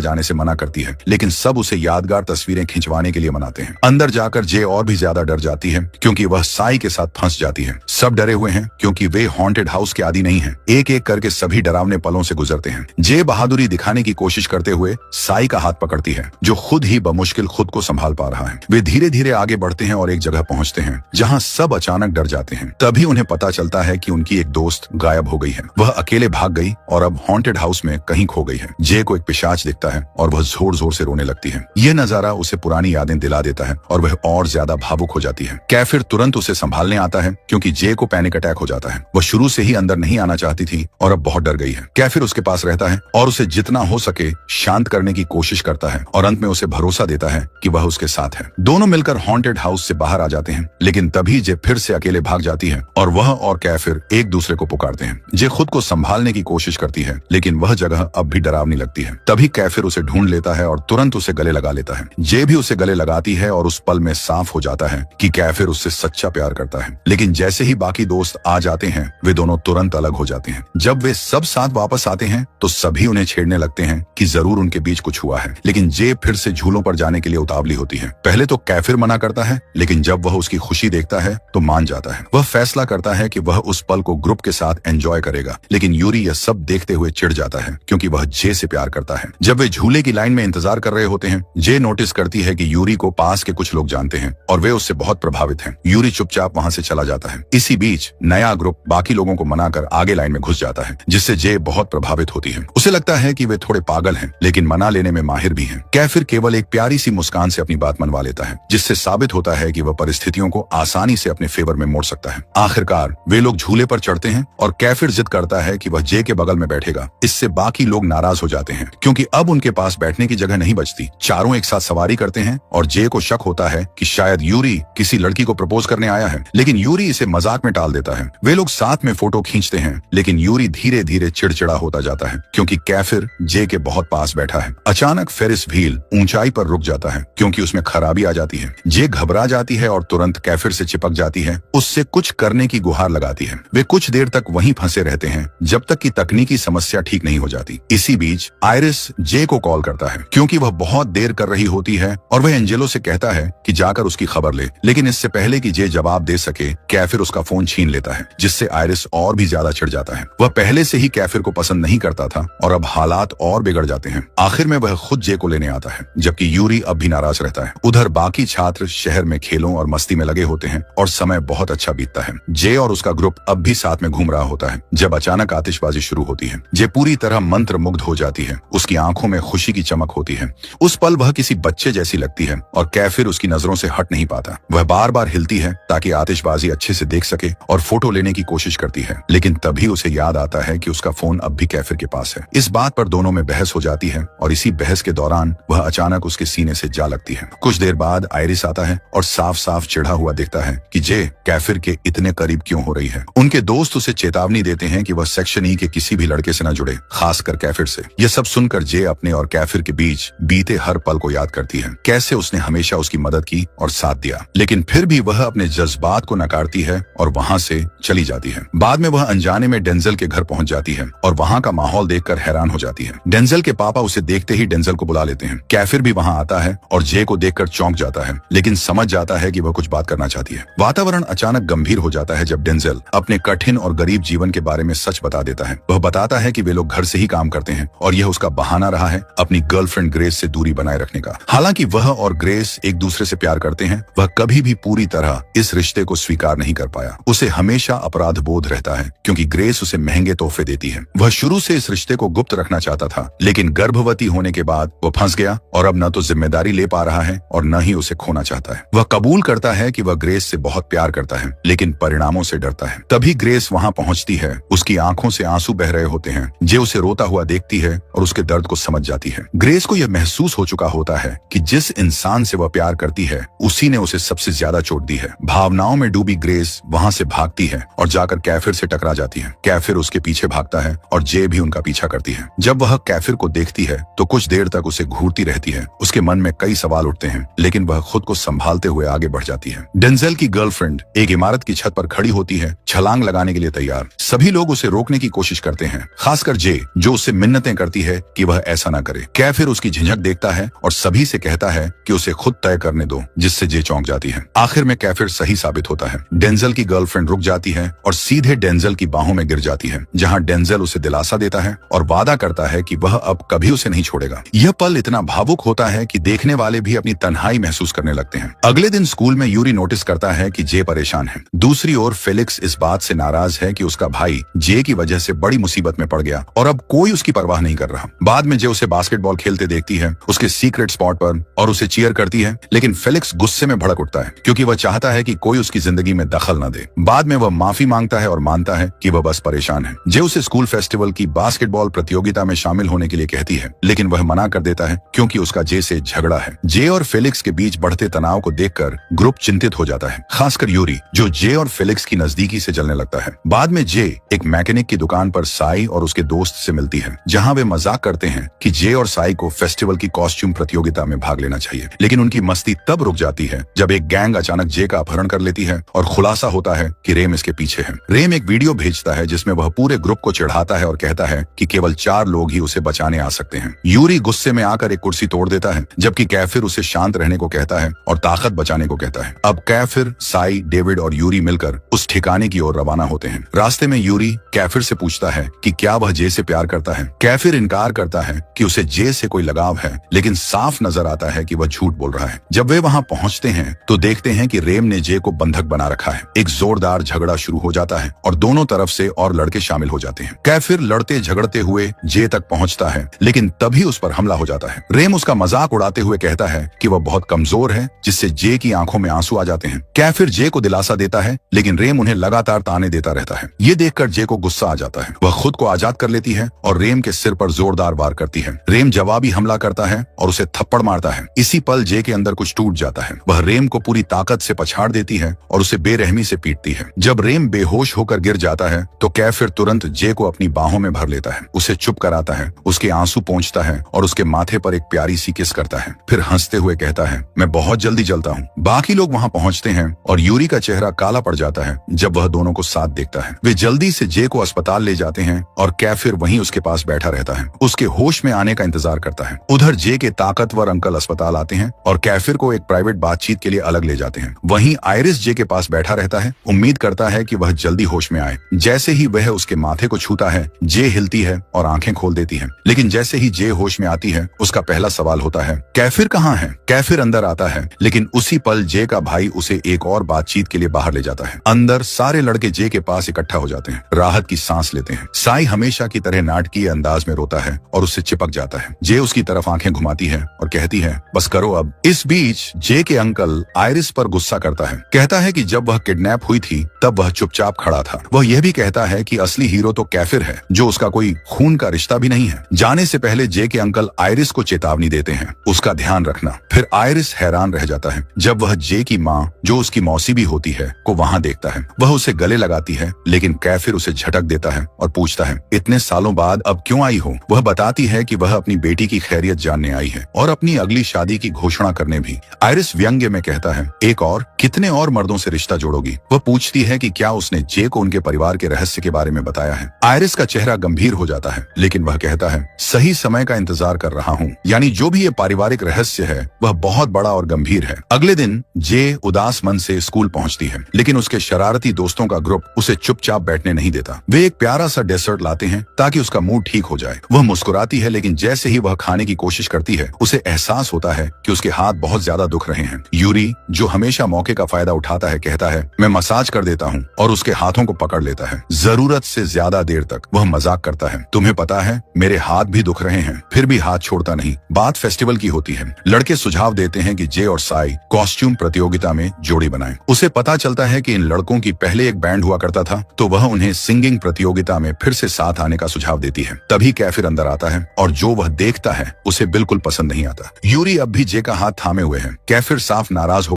जाने से मना करती है, लेकिन सब उसे यादगार तस्वीरें खिंचवाने के लिए मनाते हैं। अंदर जाकर जे और भी ज्यादा डर जाती है, क्योंकि वह साई के साथ फंस जाती है। सब डरे हुए हैं, क्योंकि वे हॉन्टेड हाउस के आदी नहीं हैं। एक एक करके सभी डरावने पलों से गुजरते हैं। जे बहादुरी दिखाने की कोशिश करते हुए साई का हाथ पकड़ती है, जो खुद ही बमुश्किल खुद को संभाल पा रहा है। वे धीरे धीरे आगे बढ़ते हैं और एक जगह पहुंचते हैं जहां सब अचानक डर जाते हैं। तभी उन्हें पता चलता है कि उनकी एक दोस्त गायब हो गई है। वह अकेले भाग गई और अब हॉन्टेड हाउस में कहीं खो गई है। जे को एक पिशाच दिखता है और वह जोर जोर से रोने लगती है। यह नजारा उसे पुरानी यादें दिला देता है और वह और ज्यादा भावुक हो जाती है। कैफिर तुरंत उसे संभालने आता है, क्योंकि जे को पैनिक अटैक हो जाता है। वह शुरू से ही अंदर नहीं आना चाहती थी और अब बहुत डर गई है। कैफिर उसके पास रहता है और उसे जितना हो सके शांत करने की कोशिश करता है, और अंत में उसे भरोसा देता है कि वह उसके साथ है। दोनों मिलकर हॉन्टेड हाउस से बाहर आ जाते हैं, लेकिन तभी जे फिर से अकेले भाग जाती है और वह और कैफिर एक दूसरे को पुकारते हैं। जे खुद को संभालने की कोशिश करती है, लेकिन वह जगह अब भी डरावनी लगती है। तभी कैफिर उसे ढूंढ लेता है और तुरंत उसे गले लगा लेता है। जे भी उसे गले लगाती है और उस पल में साफ हो जाता है कि कैफिर उससे सच्चा प्यार करता है। लेकिन जैसे ही बाकी दोस्त आ जाते हैं, वे दोनों तुरंत अलग हो जाते हैं। जब वे सब साथ वापस आते हैं तो सभी उन्हें छेड़ने लगते हैं कि जरूर उनके बीच कुछ हुआ है। लेकिन जे फिर से झूलों पर जाने के लिए उतावली होती है। पहले तो कैफिर मना करता है, लेकिन जब वह उसकी खुशी देखता है तो मान जाता है। वह फैसला करता है कि वह उस पल को ग्रुप के साथ एंजॉय करेगा। लेकिन यूरी यह सब देखते हुए चिढ़ जाता है, क्योंकि वह जे से प्यार करता है। जब वे झूले की लाइन में इंतजार कर रहे होते हैं, जे नोटिस करती है कि यूरी को पास के कुछ लोग जानते हैं और वे उससे बहुत प्रभावित हैं। यूरी चुपचाप वहां से चला जाता है। इसी बीच नया ग्रुप बाकी लोगों को मनाकर आगे लाइन में घुस जाता है, जिससे जे बहुत प्रभावित होती है। उसे लगता है कि वे थोड़े पागल हैं, लेकिन मना लेने में माहिर भी हैं। कैफिर केवल एक प्यारी सी मुस्कान से अपनी बात मनवा लेता है, जिससे साबित होता है कि वह परिस्थितियों को आसानी से अपने फेवर में मोड़ सकता है। आखिरकार वे लोग झूले पर चढ़ते हैं और कैफिर जिद करता है कि वह जे के बगल में बैठेगा। इससे बाकी लोग नाराज हो जाते हैं, क्योंकि अब उनके पास बैठने की जगह नहीं बचती। चारों एक साथ सवारी करते हैं और जे को शक होता है कि शायद यूरी किसी लड़की को प्रपोज करने आया है, लेकिन यूरी इसे मजाक में टाल देता है। वे लोग साथ में फोटो खींचते हैं, लेकिन यूरी धीरे धीरे चिड़चिड़ा होता जाता है, क्योंकि कैफिर जे के बहुत पास बैठा है। अचानक फेरिस व्हील ऊंचाई पर रुक जाता है, क्योंकि उसमें खराबी आ जाती है। जे घबरा जाती है और तुरंत कैफिर से चिपक जाती है, उससे कुछ करने की गुहार लगाती है। वे कुछ देर तक वहीं फंसे रहते हैं, जब तक कि तकनीकी समस्या ठीक नहीं हो जाती। इसी बीच आयरिस जे को कॉल करता है, क्योंकि वह बहुत देर कर रही होती है, और वह एंजेलो से कहता है कि जाकर उसकी खबर ले। लेकिन इससे पहले कि जे जवाब दे सके, कैफिर उसका फोन छीन लेता है, जिससे आयरिस और भी ज्यादा चिढ़ जाता है। वह पहले से ही कैफिर को पसंद नहीं करता था और अब हालात और बिगड़ जाते हैं। आखिर में वह खुद जे को लेने आता है, जबकि यूरी अब भी नाराज रहता है। उधर बाकी छात्र शहर में खेलों और मस्ती में लगे होते हैं और समय बहुत अच्छा बीतता है। जे और उसका ग्रुप अब भी साथ में घूम रहा होता है, जब अचानक आतिशबाजी शुरू होती है। जे पूरी तरह मंत्र मुग्ध हो जाती है। उसकी आंखों में खुशी की चमक होती है। उस पल वह किसी बच्चे जैसी लगती है और कैफिर उसकी नजरों से हट नहीं पाता। वह बार बार हिलती है ताकि आतिशबाजी अच्छे से देख सके और फोटो लेने की कोशिश करती है, लेकिन तभी उसे याद आता है कि उसका फोन अब भी कैफिर के पास है। इस बात पर दोनों में बहस हो जाती है और इसी बहस के दौरान वह अचानक उसके सीने से जा लगती है। कुछ देर बाद आयरिस आता है और साफ साफ चिढ़ा हुआ दिखता है कि जे कैफिर के इतने करीब क्यों हो रही है। उनके दोस्त उसे चेतावनी देते हैं कि वह सेक्शन ई के किसी भी लड़के से न जुड़े, खासकर कैफिर से। यह सब सुनकर जे अपने और कैफिर के बीच बीते हर पल को याद करती है, कैसे उसने हमेशा उसकी मदद की और साथ दिया। लेकिन फिर भी वह अपने जज्बात को नकारती है और वहां से चली जाती है। बाद में वह अनजाने में डेंजल के घर पहुंच जाती है और वहां का माहौल देखकर हैरान हो जाती है। डेंजल के पापा उसे देखते ही डेंजल को बुला लेते हैं। कैफिर भी वहां आता है और जे को देखकर चौंक जाता है, लेकिन समझ जाता है कि वह कुछ बात करना चाहती है। वातावरण अचानक गंभीर हो जाता है जब डेंजल अपने कठिन और गरीब जीवन के बारे में सच बता देता है। वह बताता है कि वे लोग घर से ही काम करते हैं और यह उसका बहाना रहा है अपनी गर्लफ्रेंड ग्रेस से दूरी बनाए रखने का। हालांकि वह और ग्रेस एक दूसरे से प्यार करते हैं, वह कभी भी पूरी तरह इस रिश्ते को स्वीकार नहीं कर पाया। उसे हमेशा अपराध बोध रहता है, क्योंकि ग्रेस उसे महंगे तोहफे देती है। वह शुरू से इस रिश्ते को गुप्त रखना चाहता था, लेकिन गर्भवती होने के बाद वो फंस गया और अब न तो जिम्मेदारी ले पा रहा है और न ही उसे खोना चाहता है। वह कबूल करता है कि वह ग्रेस से बहुत प्यार करता है, लेकिन परिणामों से डरता है। तभी ग्रेस वहां पहुंचती है। उसकी आंखों से आंसू बह रहे होते हैं। जे उसे रोता हुआ देखती है और उसके दर्द को समझ जाती है। ग्रेस को यह महसूस हो चुका होता है कि जिस इंसान से वह प्यार करती है उसी ने उसे सबसे ज्यादा चोट दी है। भावनाओं में डूबी ग्रेस वहां से भागती है और जाकर कैफिर से टकरा जाती है। कैफिर उसके पीछे भागता है और जे भी उनका पीछा करती है। जब वह कैफिर को देखती है तो कुछ देर तक उसे घूरती रहती है। उसके मन में कई सवाल उठते हैं, लेकिन वह खुद को संभालते हुए आगे बढ़ जाती है। डेंजल की गर्लफ्रेंड एक इमारत की छत पर खड़ी होती है, छलांग लगाने के लिए तैयार। सभी लोग उसे रोकने की कोशिश करते हैं, खासकर जे, जो उससे मिन्नतें करती है कि वह ऐसा न करे। कैफिर उसकी झिझक देखता है और सभी से कहता है कि उसे खुद तय करने दो, जिससे जे चौंक जाती है। आखिर में कैफिर सही साबित होता है। डेंजल की गर्लफ्रेंड रुक जाती है और सीधे डेंजल की बाहों में गिर जाती है, जहां डेंजल उसे दिलासा देता है और वादा करता है कि वह अब कभी उसे नहीं छोड़ेगा। यह पल इतना भावुक होता है कि देखने वाले भी अपनी तन्हाई महसूस करने लगते हैं। अगले दिन स्कूल में यूरी नोटिस करता है कि जे परेशान है। दूसरी ओर फेलिक्स इस बात से नाराज है कि उसका भाई जे की वजह से बड़ी मुसीबत में पड़ गया और अब कोई उसकी परवाह नहीं कर रहा। बाद में जे उसे बास्केटबॉल खेलते देखती है उसके सीक्रेट स्पॉट पर और उसे चीयर करती है, लेकिन फेलिक्स गुस्से में भड़क उठता है क्योंकि वह चाहता है कि कोई उसकी जिंदगी में दखल न दे। बाद में वह माफी मांगता है और मानता है कि वह बस परेशान है। जे उसे स्कूल फेस्टिवल की बास्केटबॉल प्रतियोगिता में शामिल होने के लिए कहती है, लेकिन वह मना कर देता है क्योंकि उसका जे से झगड़ा है। जे और फेलिक्स के बीच बढ़ते तनाव को देखकर ग्रुप चिंतित हो जाता है, खासकर यूरी, जो जे और फेलिक्स की नजदीकी से जलने लगता है। बाद में जे एक मैकेनिक की दुकान पर साई और उसके दोस्त से मिलती है, जहां वे मजाक करते हैं कि जे और साई को फेस्टिवल की कॉस्ट्यूम प्रतियोगिता में भाग लेना चाहिए। लेकिन उनकी मस्ती तब रुक जाती है जब एक गैंग अचानक जे का अपहरण कर लेती है और खुलासा होता है कि रेम इसके पीछे है। रेम एक वीडियो भेजता है जिसमें वह पूरे ग्रुप को चिढ़ाता है और कहता है कि केवल 4 लोग ही उसे बचाने आ सकते हैं। यूरी गुस्से में आकर एक कुर्सी तोड़ देता है, जबकि कैफिर उसे शांत रहने को कहता है और ताकत बचाने को कहता है। अब कैफिर, साई, डेविड और यूरी मिलकर उस ठिकाने की ओर रवाना होते हैं। रास्ते में यूरी कैफिर से पूछता है कि क्या वह जे से प्यार करता है। कैफिर इनकार करता है कि उसे जे से कोई लगाव है, लेकिन साफ नजर आता है कि वह झूठ बोल रहा है। जब वे वहां पहुंचते हैं तो देखते हैं कि रेम ने जे को बंधक बना रखा है। एक जोरदार झगड़ा शुरू हो जाता है और दोनों तरफ से और लड़के शामिल हो जाते हैं। कैफिर लड़ते झगड़ते हुए जे तक पहुंचता है, लेकिन तभी उस पर हमला हो जाता है। रेम उसका मजाक उड़ाते हुए कहता है कि वह बहुत कमजोर है, जिससे जे की आंखों में आंसू आ जाते हैं। कैफिर जे को दिलासा देता है, लेकिन रेम उन्हें लगातार ताने देता रहता है। ये देखकर जे को गुस्सा आ जाता है। वह खुद को आजाद कर लेती है और रेम के सिर पर जोरदार वार करती है। रेम जवाबी हमला करता है और उसे थप्पड़ मारता है। इसी पल जे के अंदर कुछ टूट जाता है। वह रेम को पूरी ताकत से पछाड़ देती है और उसे बेरहमी से पीटती है। जब रेम बेहोश होकर गिर जाता है तो कैफिर तुरंत जे को अपनी बाहों में भर लेता है, उसे चुप कराता है, उसके आंसू पोंछता है और उसके माथे पर एक प्यारी सी किस करता है। फिर हंसते हुए कहता है, मैं बहुत जल्दी जलता हूँ। बाकी लोग वहाँ पहुँचते हैं और यूरी का चेहरा काला पड़ जाता है जब वह दोनों को साथ देखता है। वे जल्दी से जे को अस्पताल ले जाते हैं और कैफिर वहीं उसके पास बैठा रहता है, उसके होश में आने का इंतजार करता है। उधर जे के ताकतवर अंकल अस्पताल आते हैं और कैफिर को एक प्राइवेट बातचीत के लिए अलग ले जाते हैं। वहीं आयरिस जे के पास बैठा रहता है, उम्मीद करता है कि वह जल्दी होश में आए। जैसे ही वह उसके माथे को छूता है, जे हिलती है और आंखें खोल देती है। लेकिन जैसे ही जे होश में आती है, उसका पहला सवाल होता है, कैफिर कहाँ है? कैफिर अंदर आता है, लेकिन उसी पल जे का भाई उसे एक और बातचीत के लिए बाहर ले जाता है। अंदर सारे लड़के जे के पास इकट्ठा हो जाते हैं, राहत की सांस लेते हैं। साई हमेशा की तरह नाटकीय अंदाज में रोता है और उससे चिपक जाता है। जे उसकी तरफ आंखें घुमाती है और कहती है, बस करो अब। इस बीच जे के अंकल आयरिस पर गुस्सा करता है, कहता है कि जब वह किडनैप हुई थी तब वह चुपचाप खड़ा था। वह यह भी कहता है कि असली हीरो तो कैफिर है, जो उसका कोई खून का रिश्ता भी नहीं है। जाने से पहले जे के अंकल आयरिस को चेतावनी देते हैं, उसका ध्यान रखना। फिर आयरिस हैरान रह जाता है जब वह जे की माँ, जो उसकी मौसी भी होती है, को वहाँ देखता है। वह उसे गले लगाती है, लेकिन कैफिर उसे झटक देता है और पूछता है, इतने सालों बाद अब क्यों आई हो? वह बताती है कि वह अपनी बेटी की खैरियत जानने आई है और अपनी अगली शादी की घोषणा करने भी। आयरिस व्यंग्य में कहता है, एक और? कितने और मर्दों से रिश्ता जोड़ोगी? वह पूछती है कि क्या उसने जे को उनके परिवार के रहस्य के बारे में बताया है। आयरिस का चेहरा गंभीर हो जाता है, लेकिन वह कहता है, सही समय का इंतजार कर रहा हूँ। यानी जो भी ये पारिवारिक रहस्य है वह बहुत बड़ा और गंभीर है। अगले दिन जे उदास मन से स्कूल पहुँचती है, लेकिन उसके शरारती दोस्तों का ग्रुप उसे चुपचाप बैठने नहीं देता। वे एक प्यारा सा डेजर्ट लाते हैं ताकि उसका मूड ठीक हो जाए। वह मुस्कुराती है, लेकिन जैसे ही वह खाने की कोशिश करती है, उसे एहसास होता है कि उसके हाथ बहुत ज्यादा दुख रहे हैं। यूरी, जो हमेशा मौके का फायदा उठाता है, कहता है, मैं मसाज कर देता हूँ, और उसके हाथों को पकड़ लेता है। जरूरत से ज्यादा देर तक वह मजाक करता है, तुम्हें पता है मेरे हाथ भी दुख रहे हैं, फिर भी हाथ छोड़ता नहीं। बात फेस्टिवल फेस्टिवल की होती है। लड़के सुझाव देते हैं कि जे और साई कॉस्ट्यूम प्रतियोगिता में जोड़ी बनाएं। उसे पता चलता है कि इन लड़कों की पहले एक बैंड हुआ करता था, तो वह उन्हें सिंगिंग प्रतियोगिता में फिर से साथ आने का सुझाव देती है। तभी कैफिर अंदर आता है और जो वह देखता है उसे बिल्कुल पसंद नहीं आता। यूरी अब भी जे का हाथ थामे हुए है। कैफिर साफ नाराज हो